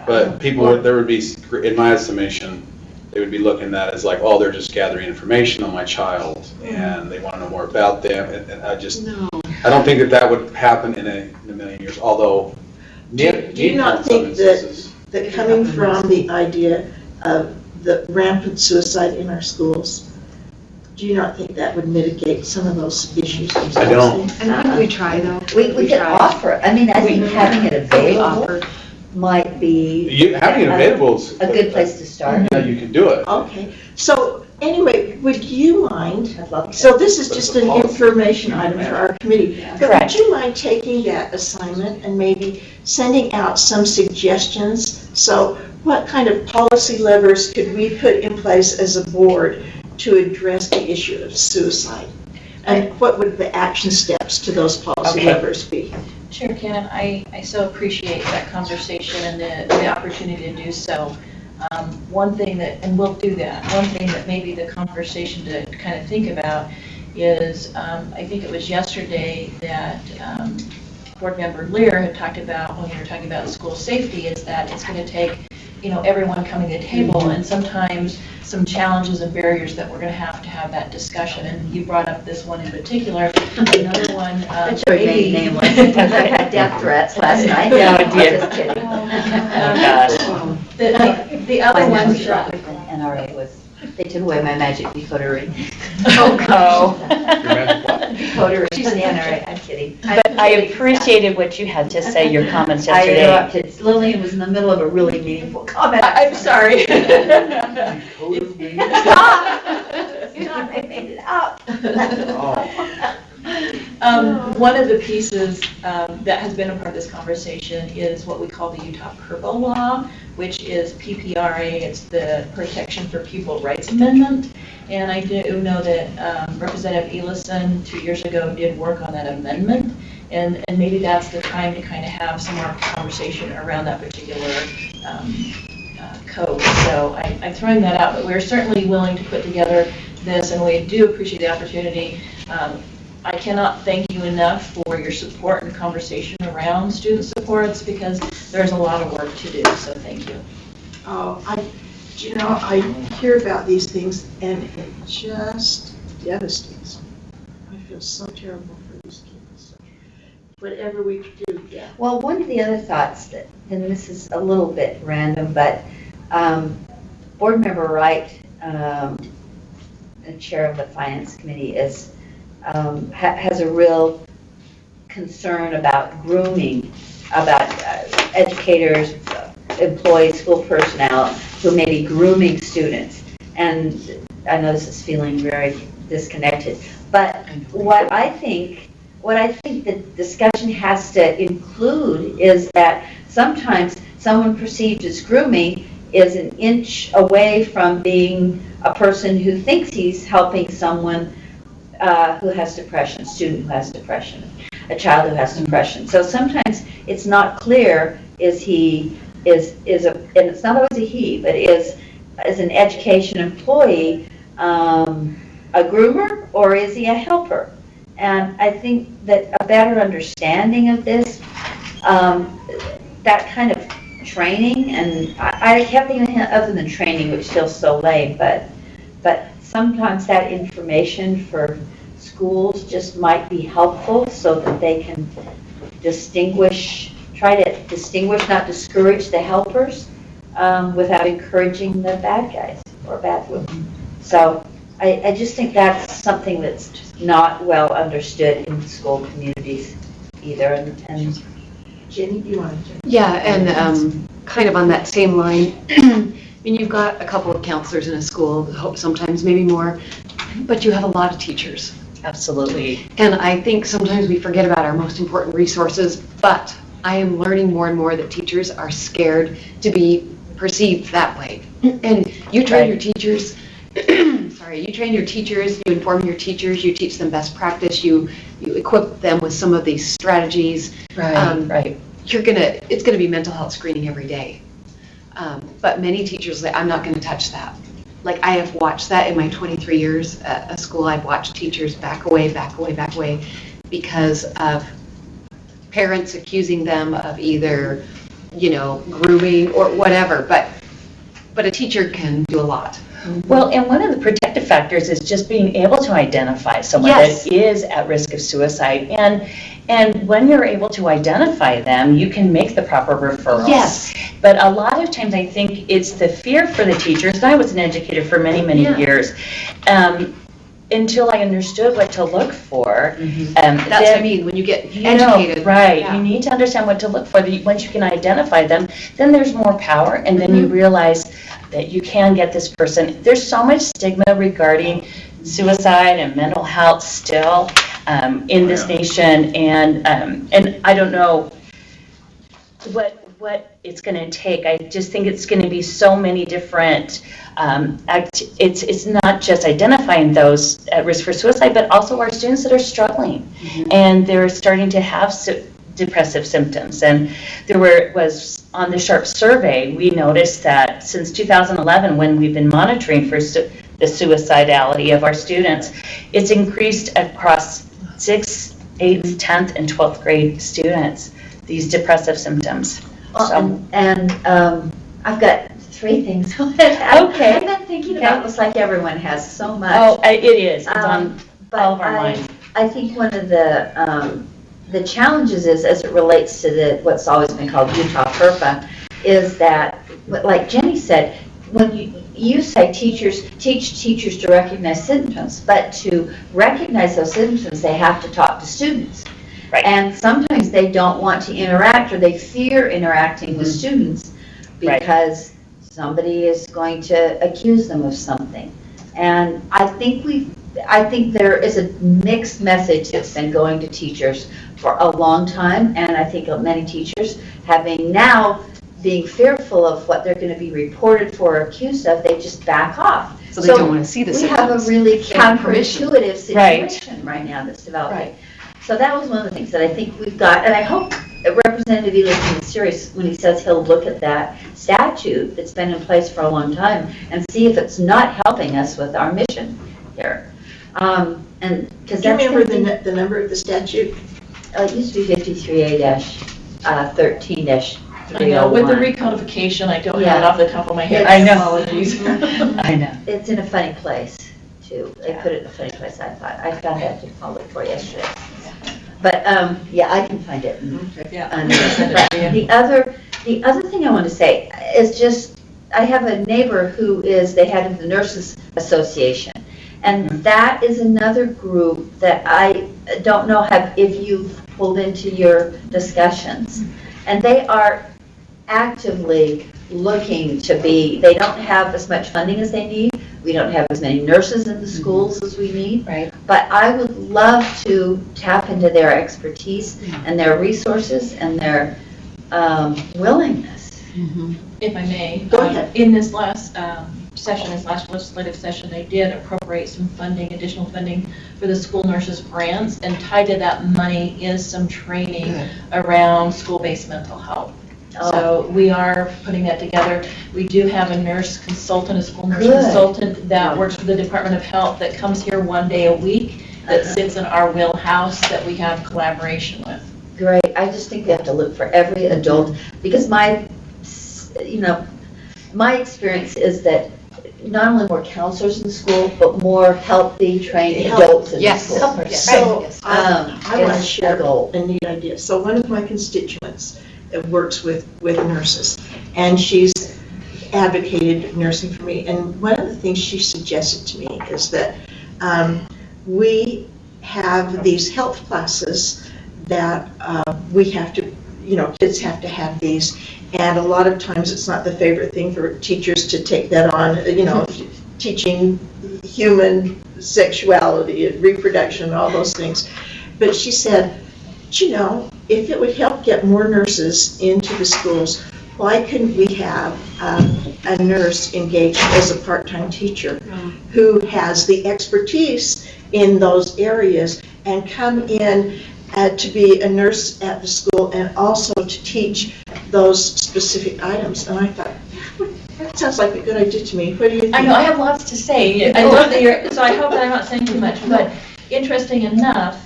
but people, there would be, in my estimation, they would be looking at that as like, oh, they're just gathering information on my child, and they want to know more about them, and I just, No. I don't think that that would happen in a million years, although. do you not think that coming from the idea of the rampant suicide in our schools, do you not think that would mitigate some of those issues? I don't. I think we try though. We could try. offer, I mean, I think having it We available offer. might be Having it available is. a good place to start. Yeah, you can do it. Okay, so anyway, would you mind, I'd love to. so this is But just it's a an policy. information item for our committee, but would Correct. you mind taking that assignment and maybe sending out some suggestions? So what kind of policy levers could we put in place as a board to address the issue of suicide? And what would the action steps to those policy Okay. levers be? Chair Cannon, I so appreciate that conversation and the opportunity to do so. One thing that, and we'll do that, one thing that maybe the conversation to kind of think about is, I think it was yesterday that Board Member Lear had talked about, when we were talking about school safety, is that it's going to take, everyone coming to the table, and sometimes some challenges and barriers that we're going to have that discussion. And you brought up this one in particular. Another one, That should remain nameless, because I've had death threats last night. Oh, dear. I'm just kidding. Oh, gosh. the other My one, number shot with the NRA was, they took away my magic decoder ring. Oh. Decoder ring from the NRA, I'm kidding. But I appreciated what you had to say, your comments I yesterday. interrupted. Lillian was in the middle of a really meaningful comment. I'm sorry. Stop! Stop, I made it up. One of the pieces that has been a part of this conversation is what we call the Utah Purple Law, which is PPRA, it's the Protection for Pupil Rights Amendment. And I do know that Representative Elison 2 years ago did work on that amendment. And maybe that's the time to kind of have some more conversation around that particular code. So I'm throwing that out, but we're certainly willing to put together this, and we do appreciate the opportunity. I cannot thank you enough for your support and conversation around student supports, because there's a lot of work to do, so thank you. Oh, I hear about these things and it just devastates me. I feel so terrible for these kids. Whatever we could do, yeah. Well, one of the other thoughts that, and this is a little bit random, but Board Member Wright, the chair of the Finance Committee, is has a real concern about grooming, about educators, employees, school personnel who may be grooming students. And I know this is feeling very disconnected, but what I think the discussion has to include is that sometimes someone perceived as grooming is an inch away from being a person who thinks he's helping someone who has depression, a student who has depression, a child who has depression. So sometimes it's not clear, and it's not always a he, but is an education employee a groomer, or is he a helper? And I think that a better understanding of this, that kind of training, and I have anything other than training, which feels so lame, but sometimes that information for schools just might be helpful so that they can try to distinguish, not discourage the helpers without encouraging the bad guys or bad women. So I just think that's something that's not well understood in school communities either. And Jenny, do you want to? Yeah, and kind of on that same line, I mean, you've got a couple of counselors in a school, sometimes maybe more, but you have a lot of teachers. Absolutely. And I think sometimes we forget about our most important resources, but I am learning more and more that teachers are scared to be perceived that way. And you train your teachers, sorry, right, you train your teachers, you inform your teachers, you teach them best practice, you equip them with some of these strategies. Right. It's gonna be mental health screening every day. But many teachers say, I'm not gonna touch that. Like, I have watched that in my 23 years at a school. I've watched teachers back away because of parents accusing them of either, grooming or whatever. But a teacher can do a lot. Well, and one of the protective factors is just being able to identify someone Yes. that is at risk of suicide. And when you're able to identify them, you can make the proper referrals. Yes. But a lot of times I think it's the fear for the teachers, and I was an educator for many, many years, until I understood what to look for. That's what I mean, when you get educated. Right, Yeah. you need to understand what to look for. Once you can identify them, then there's more power, and then you realize that you can get this person. There's so much stigma regarding suicide and mental health still in this nation, and I don't know what it's going to take. I just think it's going to be so many different. It's not just identifying those at risk for suicide, but also our students that are struggling, and they're starting to have depressive symptoms. And was on the SHARP survey, we noticed that since 2011, when we've been monitoring for the suicidality of our students, it's increased across 6th, 8th, 10th, and 12th grade students, these depressive symptoms. Well, and I've got 3 things. Okay. I've been thinking about this like everyone has so much. Oh, it is. It's on But all of our minds. I think one of the challenges is, as it relates to what's always been called Utah FERPA, is that, like Jenny said, when you say teach teachers to recognize symptoms, but to recognize those symptoms, they have to talk to students. Right. And sometimes they don't want to interact, or they fear interacting with students because somebody is going to accuse them of something. And I think there is a mixed message that's been going to teachers for a long time, and I think many teachers being fearful of what they're going to be reported for or accused of, they just back off. So they don't want to see the symptoms. We have a really counterintuitive Right. situation right now that's developing. So that was one of the things that I think we've got, and I hope Representative Ely is serious when he says he'll look at that statute that's been in place for a long time and see if it's not helping us with our mission here. And because Do you remember the number of the statute? it used to be 53A-13-301. I know, with the recodification, I don't have it off the top of my head. I know. Apologies. I know. It's in a funny place, too. They put it in a funny place, I thought. I found out to call it for yesterday. But, I can find it. Yeah. The other thing I want to say is just, I have a neighbor who is the head of the Nurses Association. And that is another group that I don't know if you've pulled into your discussions. And they are actively looking they don't have as much funding as they need. We don't have as many nurses in the schools as we need. Right. But I would love to tap into their expertise and their resources and their willingness. If I may. Go ahead. In this last last legislative session, they did appropriate some funding, additional funding for the school nurses grants, and tied to that money is some training around school-based mental health. So we are putting that together. We do have a nurse consultant, a school nurse consultant that works for the Department of Health that comes here 1 day a week that sits in our wheelhouse that we have collaboration with. Great. I just think we have to look for every adult, because my experience is that not only more counselors in school, but more healthy, trained adults in school. So I want to It's share a goal. a neat idea. So one of my constituents works with nurses, and she's advocated nursing for me. And one of the things she suggested to me is that we have these health classes that we have to, kids have to have these. And a lot of times it's not the favorite thing for teachers to take that on, teaching human sexuality and reproduction and all those things. But she said, if it would help get more nurses into the schools, why couldn't we have a nurse engaged as a part-time teacher who has the expertise in those areas and come in to be a nurse at the school and also to teach those specific items? And I thought, that sounds like a good idea to me. What do you think? I know, I have lots to say. I love that you're, so I hope that I'm not saying too much, but interesting enough,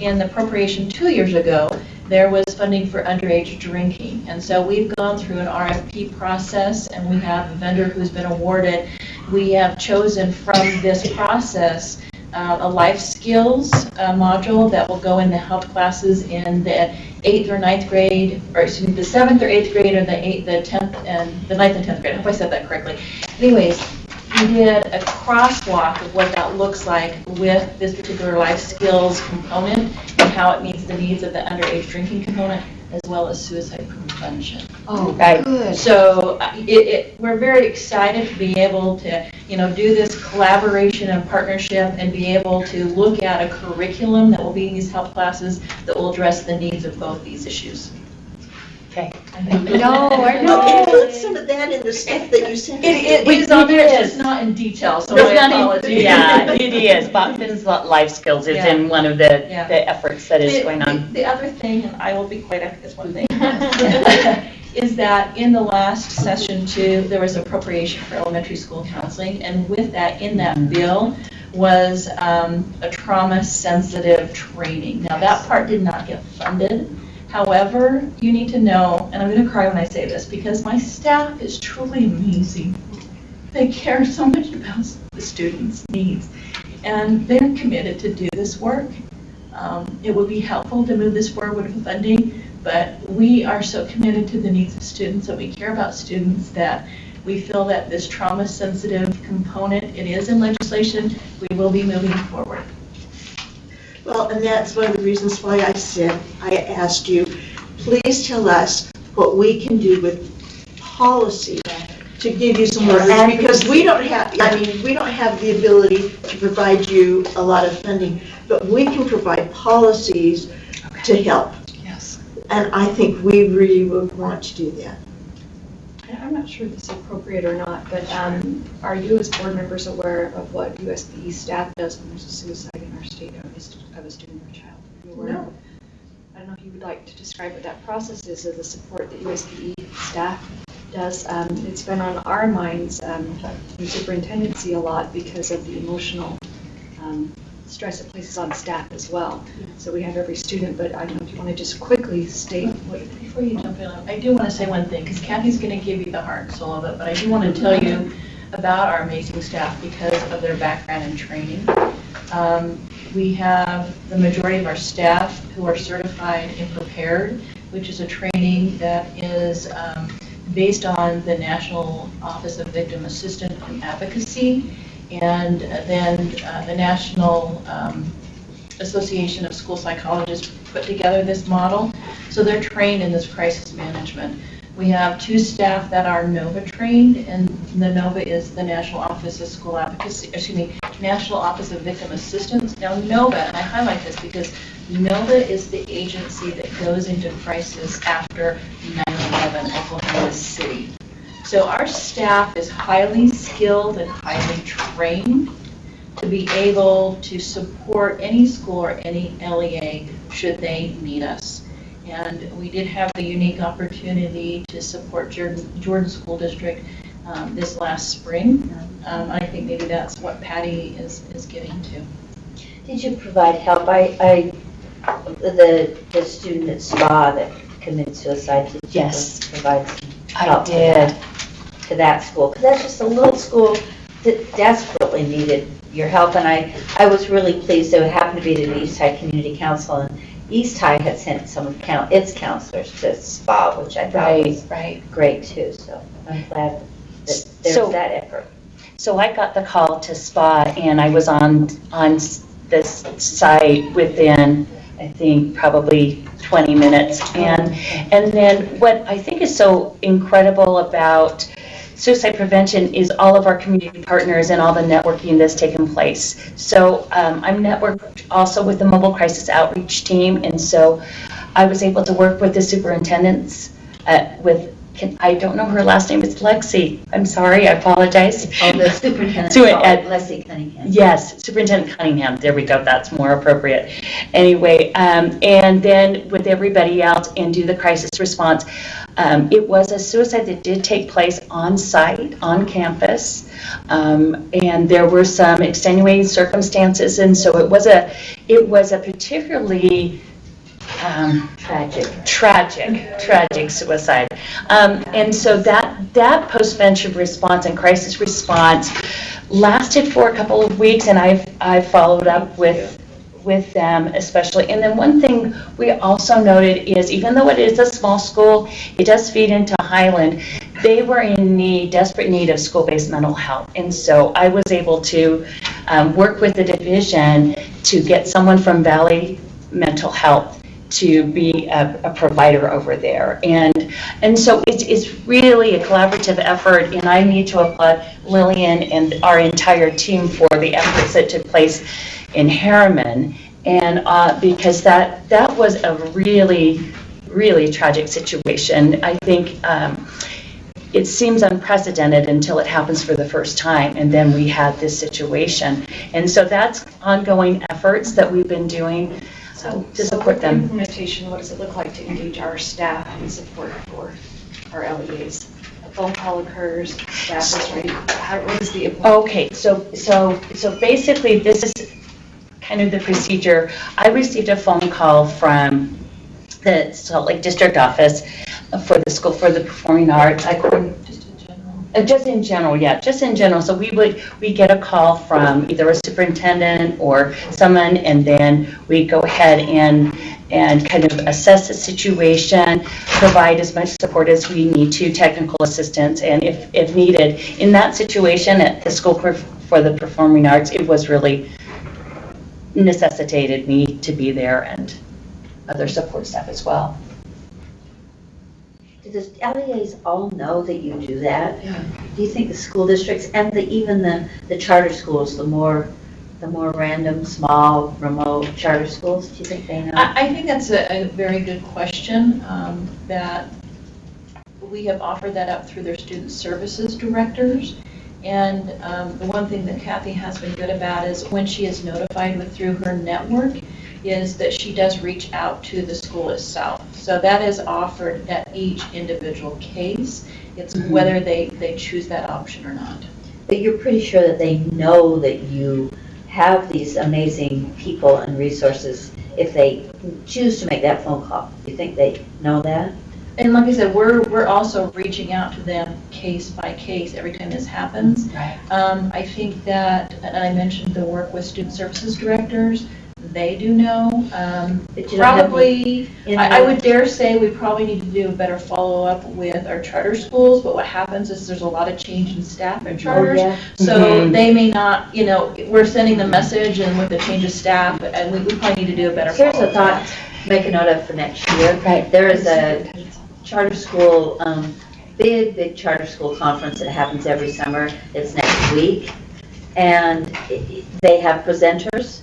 in the appropriation 2 years ago, there was funding for underage drinking. And so we've gone through an RFP process, and we have a vendor who's been awarded. We have chosen from this process a life skills module that will go in the health classes in the 8th or 9th grade, or excuse me, the 7th or 8th grade, or the 10th and the 9th and 10th grade. I hope I said that correctly. Anyways, we did a crosswalk of what that looks like with this particular life skills component and how it meets the needs of the underage drinking component, as well as suicide prevention. Oh, Right. good. So we're very excited to be able to, do this collaboration and partnership and be able to look at a curriculum that will be in these health classes that will address the needs of both these issues. Okay. No, Okay, put some of that in the stuff that you sent. It is on there, it's just not in detail, so It's my not apologies. Yeah, it is. Bachman's life skills is in one of the Yeah. efforts that is going on. The other thing, and I will be quite after this one thing, is that in the last session too, there was appropriation for elementary school counseling, and with that, in that bill, was a trauma-sensitive training. Now, that part did not get funded. However, you need to know, and I'm going to cry when I say this, because my staff is truly amazing. They care so much about the students' needs, and they're committed to do this work. It would be helpful to move this forward with funding, but we are so committed to the needs of students, that we care about students, that we feel that this trauma-sensitive component, it is in legislation, we will be moving forward. Well, and that's one of the reasons why I asked you, please tell us what we can do with policy to give you some leverage, because we don't have the ability to provide you a lot of funding, but we can provide policies to help. Yes. And I think we really would want to do that. I'm not sure if this is appropriate or not, but are you as board members aware of what USBE staff does when there's a suicide in our state of a student or child? Are you aware? No. I don't know if you would like to describe what that process is, of the support that USBE staff does. It's been on our minds in superintendency a lot because of the emotional stress it places on staff as well. So we have every student, but I don't know if you want to just quickly state what. Before you jump in, I do want to say one thing, because Kathy's going to give you the heart and soul of it, but I do want to tell you about our amazing staff because of their background and training. We have the majority of our staff who are certified and prepared, which is a training that is based on the National Office of Victim Assistance and Advocacy, and then the National Association of School Psychologists put together this model. So they're trained in this crisis management. We have 2 staff that are NOVA trained, and the NOVA is the National Office of School Advocacy, National Office of Victim Assistance. Now NOVA, and I highlight this because NOVA is the agency that goes into crisis after 9/11 Oklahoma City. So our staff is highly skilled and highly trained to be able to support any school or any LEA should they need us. And we did have the unique opportunity to support Jordan School District this last spring. I think maybe that's what Patty is getting to. Did you provide help? The student at SPA that committed suicide, did you Yes. provide some I help did. to that school? Because that's just a little school that desperately needed your help, and I was really pleased. It happened to be the East High Community Council, and East High had sent some of its counselors to SPA, which I thought was great too, so I'm glad that there was that effort. So I got the call to SPA, and I was on this site within, I think, probably 20 minutes. And then what I think is so incredible about suicide prevention is all of our community partners and all the networking that's taken place. So I'm networked also with the Mobile Crisis Outreach team, and so I was able to work with the superintendents, with I don't know her last name, it's Lexi. I'm sorry, I apologize. Oh, the superintendent, So Leslie Cunningham. Yes, Superintendent Cunningham, there we go, that's more appropriate. Anyway, and then with everybody else and do the crisis response. It was a suicide that did take place on site, on campus, and there were some extenuating circumstances, and so it was a particularly tragic suicide. And so that post-venture response and crisis response lasted for a couple of weeks, and I've followed up with them especially. And then one thing we also noted is, even though it is a small school, it does feed into Highland, they were in desperate need of school-based mental health. And so I was able to work with the division to get someone from Valley Mental Health to be a provider over there. And so it's really a collaborative effort, and I need to applaud Lillian and our entire team for the efforts that took place in Harriman, and because that was a really, really tragic situation. I think it seems unprecedented until it happens for the first time, and then we had this situation. And so that's ongoing efforts that we've been doing to support them. Implementation, what does it look like to engage our staff and support for our LEAs? A phone call occurs, staff is ready. What is the implementation? Okay, so basically this is kind of the procedure. I received a phone call from the Salt Lake District office for the School for the Performing Arts. Just in general. So we get a call from either a superintendent or someone, and then we go ahead and kind of assess the situation, provide as much support as we need to, technical assistance, and if needed. In that situation at the School for the Performing Arts, it was really necessitated me to be there, and other support staff as well. Do the LEAs all know that you do that? Yeah. Do you think the school districts and even the charter schools, the more random, small, remote charter schools, do you think they know? I think that's a very good question, that we have offered that up through their student services directors. And the one thing that Kathy has been good about is when she is notified through her network, is that she does reach out to the school itself. So that is offered at each individual case. It's whether they choose that option or not. But you're pretty sure that they know that you have these amazing people and resources if they choose to make that phone call. Do you think they know that? And like I said, we're also reaching out to them case by case every time this happens. Right. I think that, and I mentioned the work with student services directors, they do know. Probably, I would dare say we probably need to do a better follow-up with our charter schools, but what happens is there's a lot of change in staff at charters. Oh, yeah. So they may not, we're sending the message, and with the change of staff, and we probably need to do a better follow-up. Here's a thought to make a note of for next year. Right. There is a charter school, big charter school conference that happens every summer. It's next week. And they have presenters.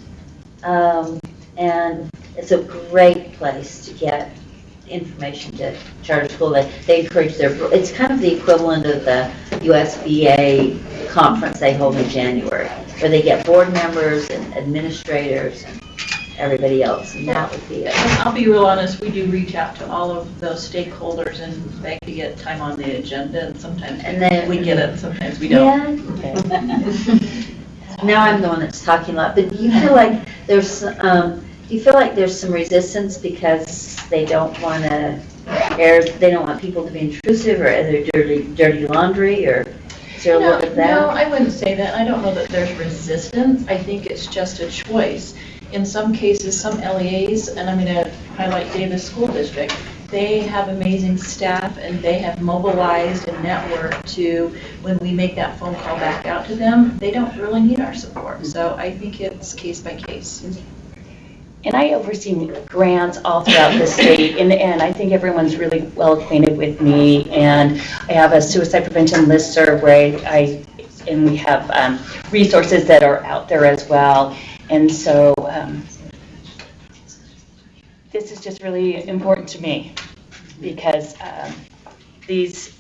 And it's a great place to get information to charter school. They encourage it's kind of the equivalent of the USBE conference they hold in January, where they get board members and administrators and everybody else, and that would be it. I'll be real honest, we do reach out to all of those stakeholders and beg to get time on the agenda, and sometimes we get it, sometimes we don't. Yeah. Now I'm the one that's talking a lot, but do you feel like there's some resistance because they don't want people to be intrusive, or are there dirty laundry, or is there a little bit of that? No, I wouldn't say that. I don't know that there's resistance. I think it's just a choice. In some cases, some LEAs, and I'm going to highlight Davis School District, they have amazing staff, and they have mobilized a network to, when we make that phone call back out to them, they don't really need our support. So I think it's case by case. And I oversee grants all throughout the state, and I think everyone's really well acquainted with me. And I have a suicide prevention listserv where and we have resources that are out there as well. And so this is just really important to me because these,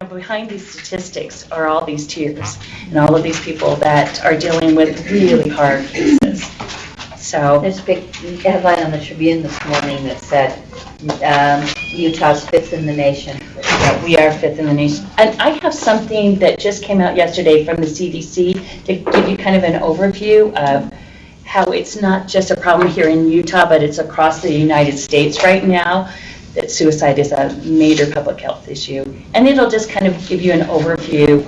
behind these statistics are all these tiers and all of these people that are dealing with really hard cases. So, There's a big headline on the Tribune this morning that said, Utah's fifth in the nation. we are fifth in the nation. And I have something that just came out yesterday from the CDC to give you kind of an overview of how it's not just a problem here in Utah, but it's across the United States right now, that suicide is a major public health issue. And it'll just kind of give you an overview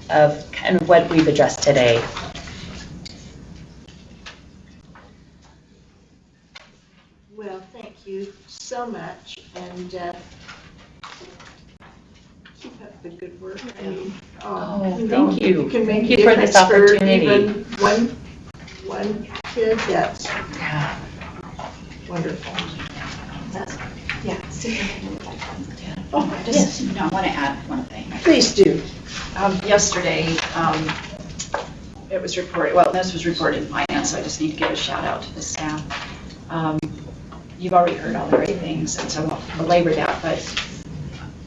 of kind of what we've addressed today. Well, thank you so much, and keep up the good work. I mean, Thank you. You can make Thank a you for this difference for opportunity. even one kid, that's wonderful. Yeah. I just want to add one thing. Please do. Yesterday, it was reported, well, this was reported in finance, so I just need to give a shout out to the staff. You've already heard all the great things, and so I won't belabor that, but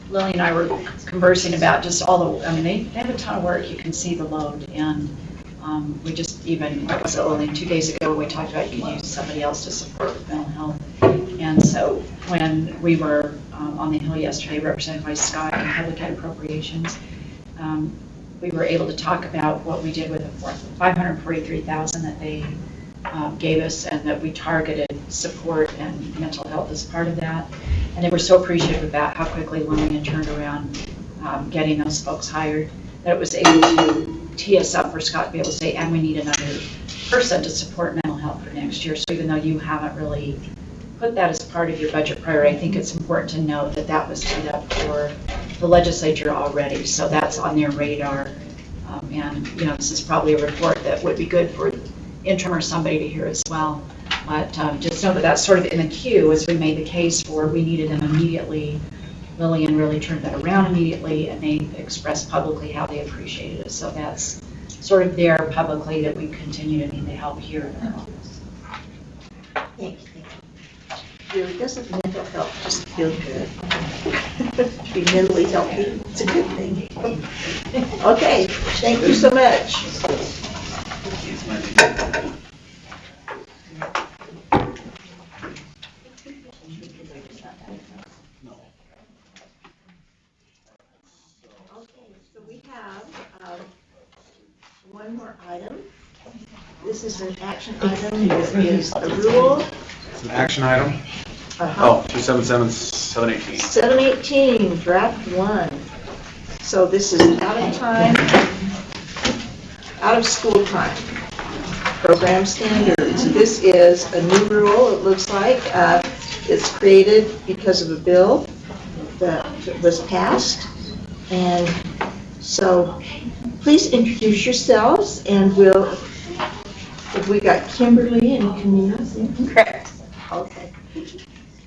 Lily and I were conversing about just all the, they have a ton of work, you can see the load, and we just even, what was it, only 2 days ago, we talked about you can use somebody else to support with mental health. And so when we were on the Hill yesterday, represented by Scott and Public Ed Appropriations, we were able to talk about what we did with the $543,000 that they gave us, and that we targeted support and mental health as part of that. And they were so appreciative about how quickly Lillian turned around getting those folks hired, that it was able to tee us up for Scott to be able to say, and we need another person to support mental health for next year. So even though you haven't really put that as part of your budget priority, I think it's important to note that that was teed up for the legislature already. So that's on their radar. And this is probably a report that would be good for interim or somebody to hear as well. But just know that that's sort of in the queue as we made the case for we needed them immediately. Lillian really turned that around immediately, and they expressed publicly how they appreciated it. So that's sort of there publicly that we continue to need the help here in our office. Thank you. Really doesn't mental health just feel good? To be mentally healthy, it's a good thing. Okay, thank you so much. Okay, so we have one more item. This is an action item that is a rule. It's an action item. Uh-huh. 277-718. 718, draft one. So this is out of time, out of school time. Program standards. This is a new rule, it looks like. It's created because of a bill that was passed. And so please introduce yourselves, and we got Kimberly and Camille. Correct. Okay.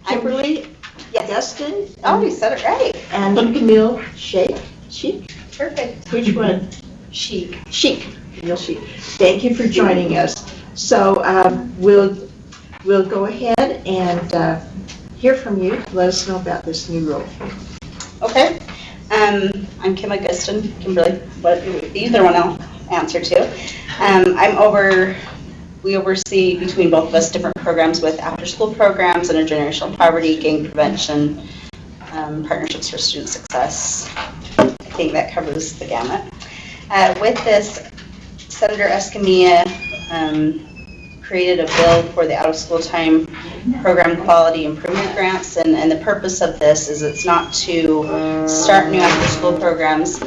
Kimberly, Dustin. Oh, you said it right. And Camille Sheik. Perfect. Which one? Chic. Camille Sheik. Thank you for joining us. So we'll go ahead and hear from you. Let us know about this new rule. Okay. I'm Kim Augustin, Kimberly, but either one I'll answer to. We oversee between both of us different programs with after-school programs, intergenerational poverty, gang prevention, partnerships for student success. I think that covers the gamut. With this, Senator Escamilla created a bill for the out-of-school time program quality improvement grants, and the purpose of this is it's not to start new after-school programs.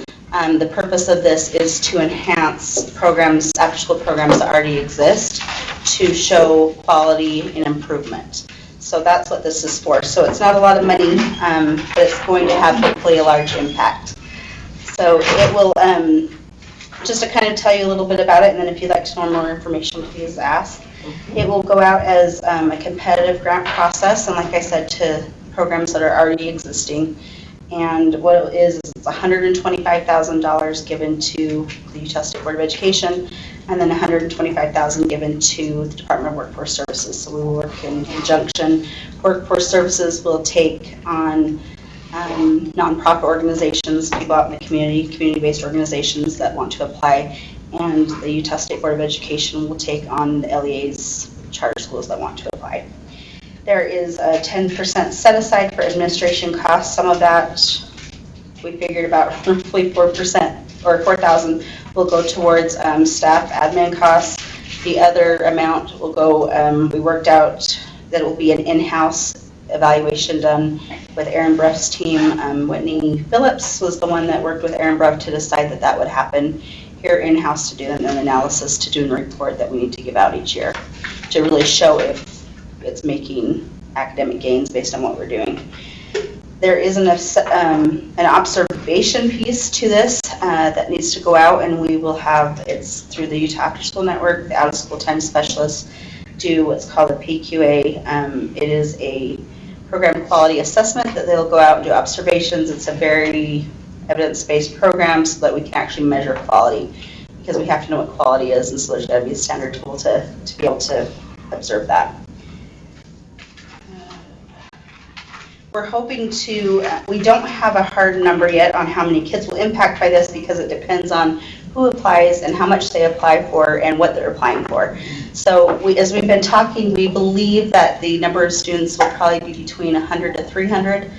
The purpose of this is to enhance programs, after-school programs that already exist, to show quality and improvement. So that's what this is for. So it's not a lot of money, but it's going to have hopefully a large impact. So it will, just to kind of tell you a little bit about it, and then if you'd like to know more information, please ask. It will go out as a competitive grant process, and like I said, to programs that are already existing. And what it is it's $125,000 given to the Utah State Board of Education, and then $125,000 given to the Department of Workforce Services. So we will work in conjunction. Workforce Services will take on nonprofit organizations, people out in the community, community-based organizations that want to apply, and the Utah State Board of Education will take on the LEA's charter schools that want to apply. There is a 10% set aside for administration costs. Some of that, we figured about roughly 4% or 4,000 will go towards staff admin costs. The other amount will go, we worked out that it will be an in-house evaluation done with Aaron Bruff's team. Whitney Phillips was the one that worked with Aaron Bruff to decide that that would happen here in-house to do an analysis, to do a report that we need to give out each year to really show if it's making academic gains based on what we're doing. There is an observation piece to this that needs to go out, and we will have, it's through the Utah After School Network, the out-of-school time specialists do what's called a PQA. It is a program quality assessment that they'll go out and do observations. It's a very evidence-based program so that we can actually measure quality, because we have to know what quality is, and so there's got to be a standard tool to be able to observe that. We're hoping to, we don't have a hard number yet on how many kids will impact by this, because it depends on who applies and how much they apply for and what they're applying for. So as we've been talking, we believe that the number of students will probably be between 100 to 300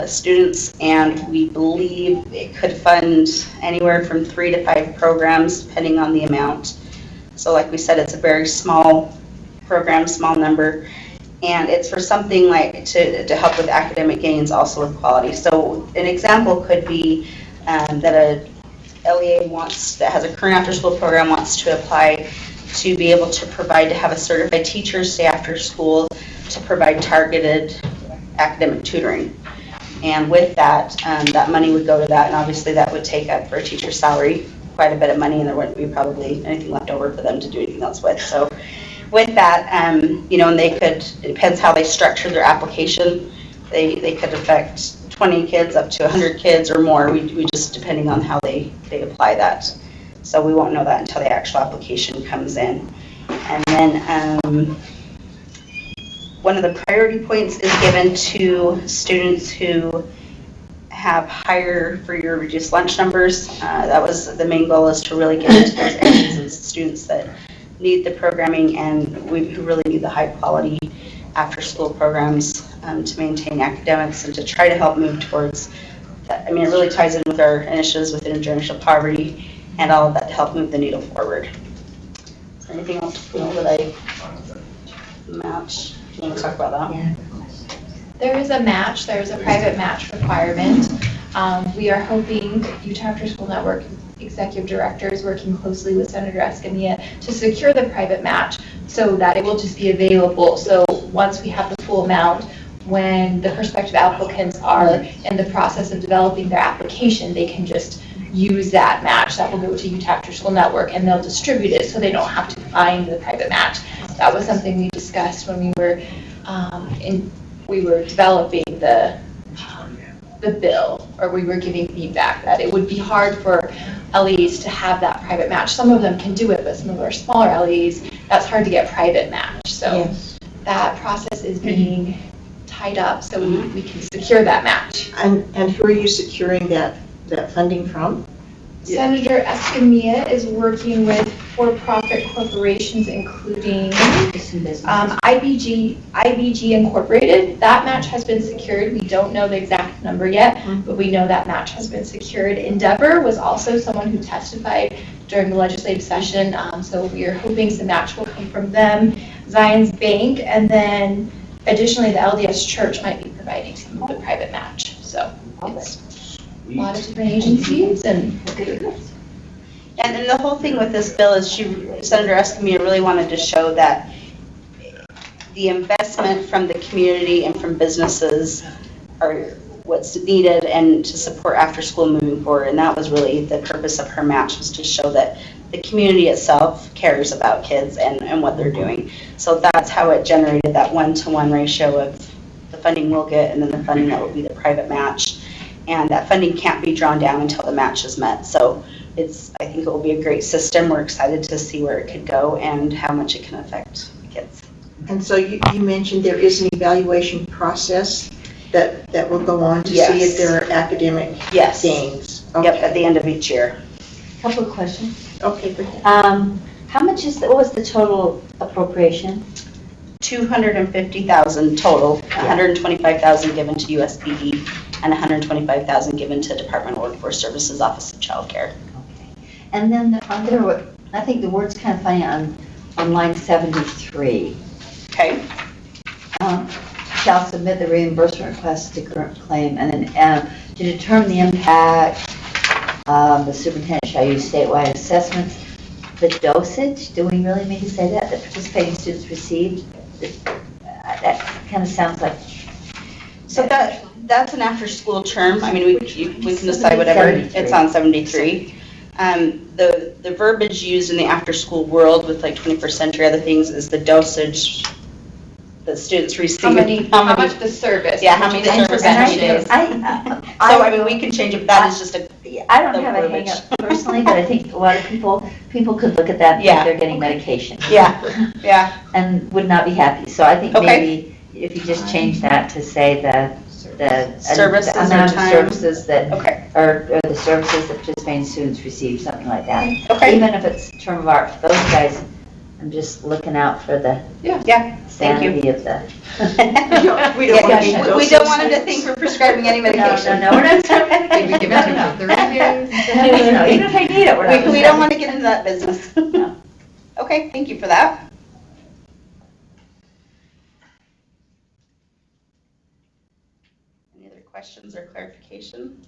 students, and we believe it could fund anywhere from 3 to 5 programs depending on the amount. So like we said, it's a very small program, small number. And it's for something like to help with academic gains, also with quality. So an example could be that a LEA that has a current after-school program wants to apply to be able to provide, to have a certified teacher stay after school to provide targeted academic tutoring. And with that, that money would go to that, and obviously that would take up for a teacher's salary quite a bit of money, and there wouldn't be probably anything left over for them to do anything else with. So with that, and they could, it depends how they structure their application. They could affect 20 kids up to 100 kids or more. We just, depending on how they apply that. So we won't know that until the actual application comes in. And then one of the priority points is given to students who have higher for your reduced lunch numbers. That was the main goal, is to really get into those areas of students that need the programming and who really need the high quality after school programs to maintain academics and to try to help move towards that. I mean, it really ties in with our initiatives with intergenerational poverty and all of that to help move the needle forward. Is there anything else that I match? Do you want to talk about that? Yeah. There is a match, there is a private match requirement. We are hoping Utah After School Network executive directors working closely with Senator Escamilla to secure the private match so that it will just be available. So once we have the full amount, when the prospective applicants are in the process of developing their application, they can just use that match. That will go to Utah After School Network, and they'll distribute it so they don't have to find the private match. That was something we discussed when we were developing the bill, or we were giving feedback that it would be hard for LEs to have that private match. Some of them can do it, but some of our smaller LEs, that's hard to get private match. So that process is being tied up so we can secure that match. And who are you securing that funding from? Senator Escamilla is working with for-profit corporations, including IBG Incorporated. That match has been secured. We don't know the exact number yet, but we know that match has been secured. Endeavor was also someone who testified during the legislative session, so we are hoping some match will come from them. Zion's Bank, and then additionally the LDS Church might be providing some of the private match. So it's a lot of different agencies and And then the whole thing with this bill is Senator Escamilla really wanted to show that the investment from the community and from businesses are what's needed and to support after school moving forward. And that was really the purpose of her match, was to show that the community itself cares about kids and what they're doing. So that's how it generated that 1-to-1 ratio of the funding we'll get and then the funding that will be the private match. And that funding can't be drawn down until the match is met. So I think it will be a great system. We're excited to see where it could go and how much it can affect kids. And so you mentioned there is an evaluation process. that will go on to see Yes. if there are academic Yes. gains? Yep, Okay. at the end of each year. Couple of questions. Okay, go ahead. How much what was the total appropriation? 250,000 total, 125,000 given to USBE, and 125,000 given to Department of Workforce Services Office of Child Care. And then I think the word's kind of funny on line 73. Okay? Shall submit the reimbursement request to current claim, and then to determine the impact, the superintendent shall use statewide assessments. The dosage, do we really need to say that participating students received? That kind of sounds like. So that's an after-school term. I mean, we can decide whatever. 73. It's on 73. The verbiage used in the after-school world with like 21st century other things is the dosage that students receive. How much the service? Yeah, how many service days. I So, we can change it, but that is just I don't the have a verbiage. hang up personally, but I think a lot of people could look at that and think Yeah. they're getting medication. Yeah. And would not be happy. So I think Okay. maybe if you just change that to say the Services or amount of time. services that, Okay. or the services that participating students receive, something like that. Okay. Even if it's term of art, those guys, I'm just looking out for the Yeah, thank you. sanity of the. We don't want any We don't want them to think we're prescribing any medication. No, we're not. Maybe give it to them for 30 days. No, even if I need it, we're not. We don't want to get into that business. Okay, thank you for that. Any other questions or clarification?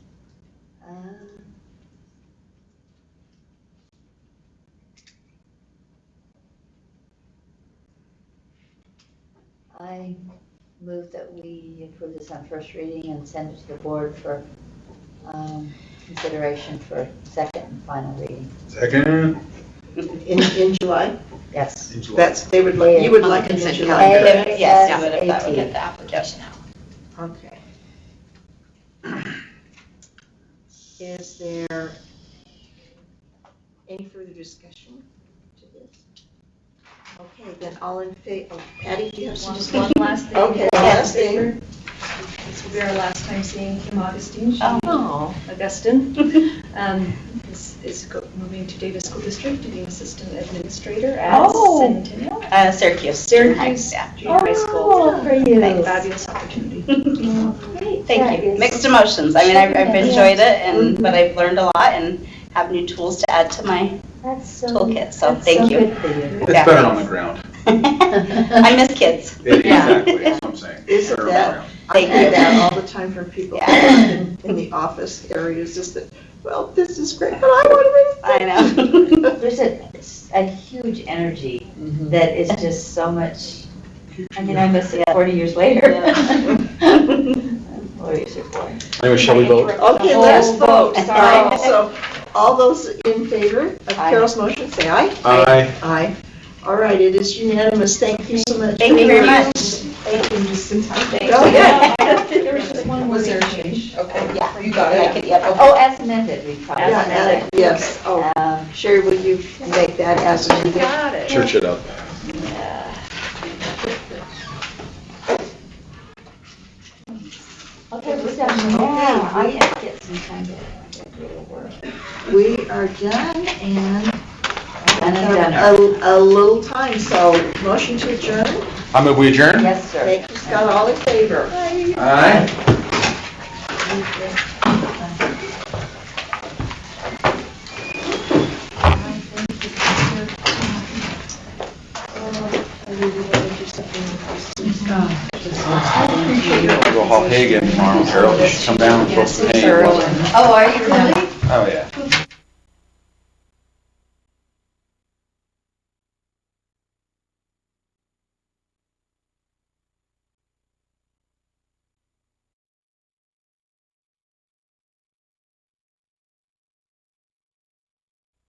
I move that we approve this on first reading and send it to the board for consideration for second and final reading. Second. In July? Yes. That's, they would like, you would like it in Consent July, calendar. correct? Yes, ASAP. you would if that would Get the application out. Okay. Is there any further discussion to this? Okay, then all in favor, Patty, do you have some? Just one last thing. Okay, last thing. This will be our last time seeing Kim Augustine. She- Oh. Augustine. Is moving to Davis School District to be an assistant administrator at Oh. Centennial. Syracuse. Syracuse Yeah. Junior High School. Oh, for you. Fabulous opportunity. Great. Thank you. Mixed emotions. I mean, I've enjoyed it, but I've learned a lot and have new tools to add to my That's so. toolkit, so that's thank so you. good for you. It's better on the ground. I miss kids. Exactly, that's what I'm saying. Isn't Better on the that, ground. I Thank hear you. that all the time from people in the office areas, is that, well, this is great, but I want I know. There's a huge energy that is just so much, I mean, I miss it 40 years later. 40 years or 40. Anyway, shall we vote? to. Okay, let's vote. Sorry. So, all those in favor of Carol's motion, say aye. Aye. Aye. All right, it is unanimous. Thank you so much. Thank you very much. Thank you, just in time. Oh, yeah. There was just one Was more there a change. Okay, Yeah. you got I could- yep. Oh, as amended, we probably. Yeah, and yes. Oh, Sherry, will you make that as amended? Got it. Church it up. Okay, we're done now. I have to get some time to do a work. We are done and Done and have a little time, so motion to adjourn. I move we adjourn? Yes, sir. Thank you, Scott, all in favor? Aye. I'll go haul hay again tomorrow, Carol. You should come down and throw some hay. Oh, are you really? Oh, yeah.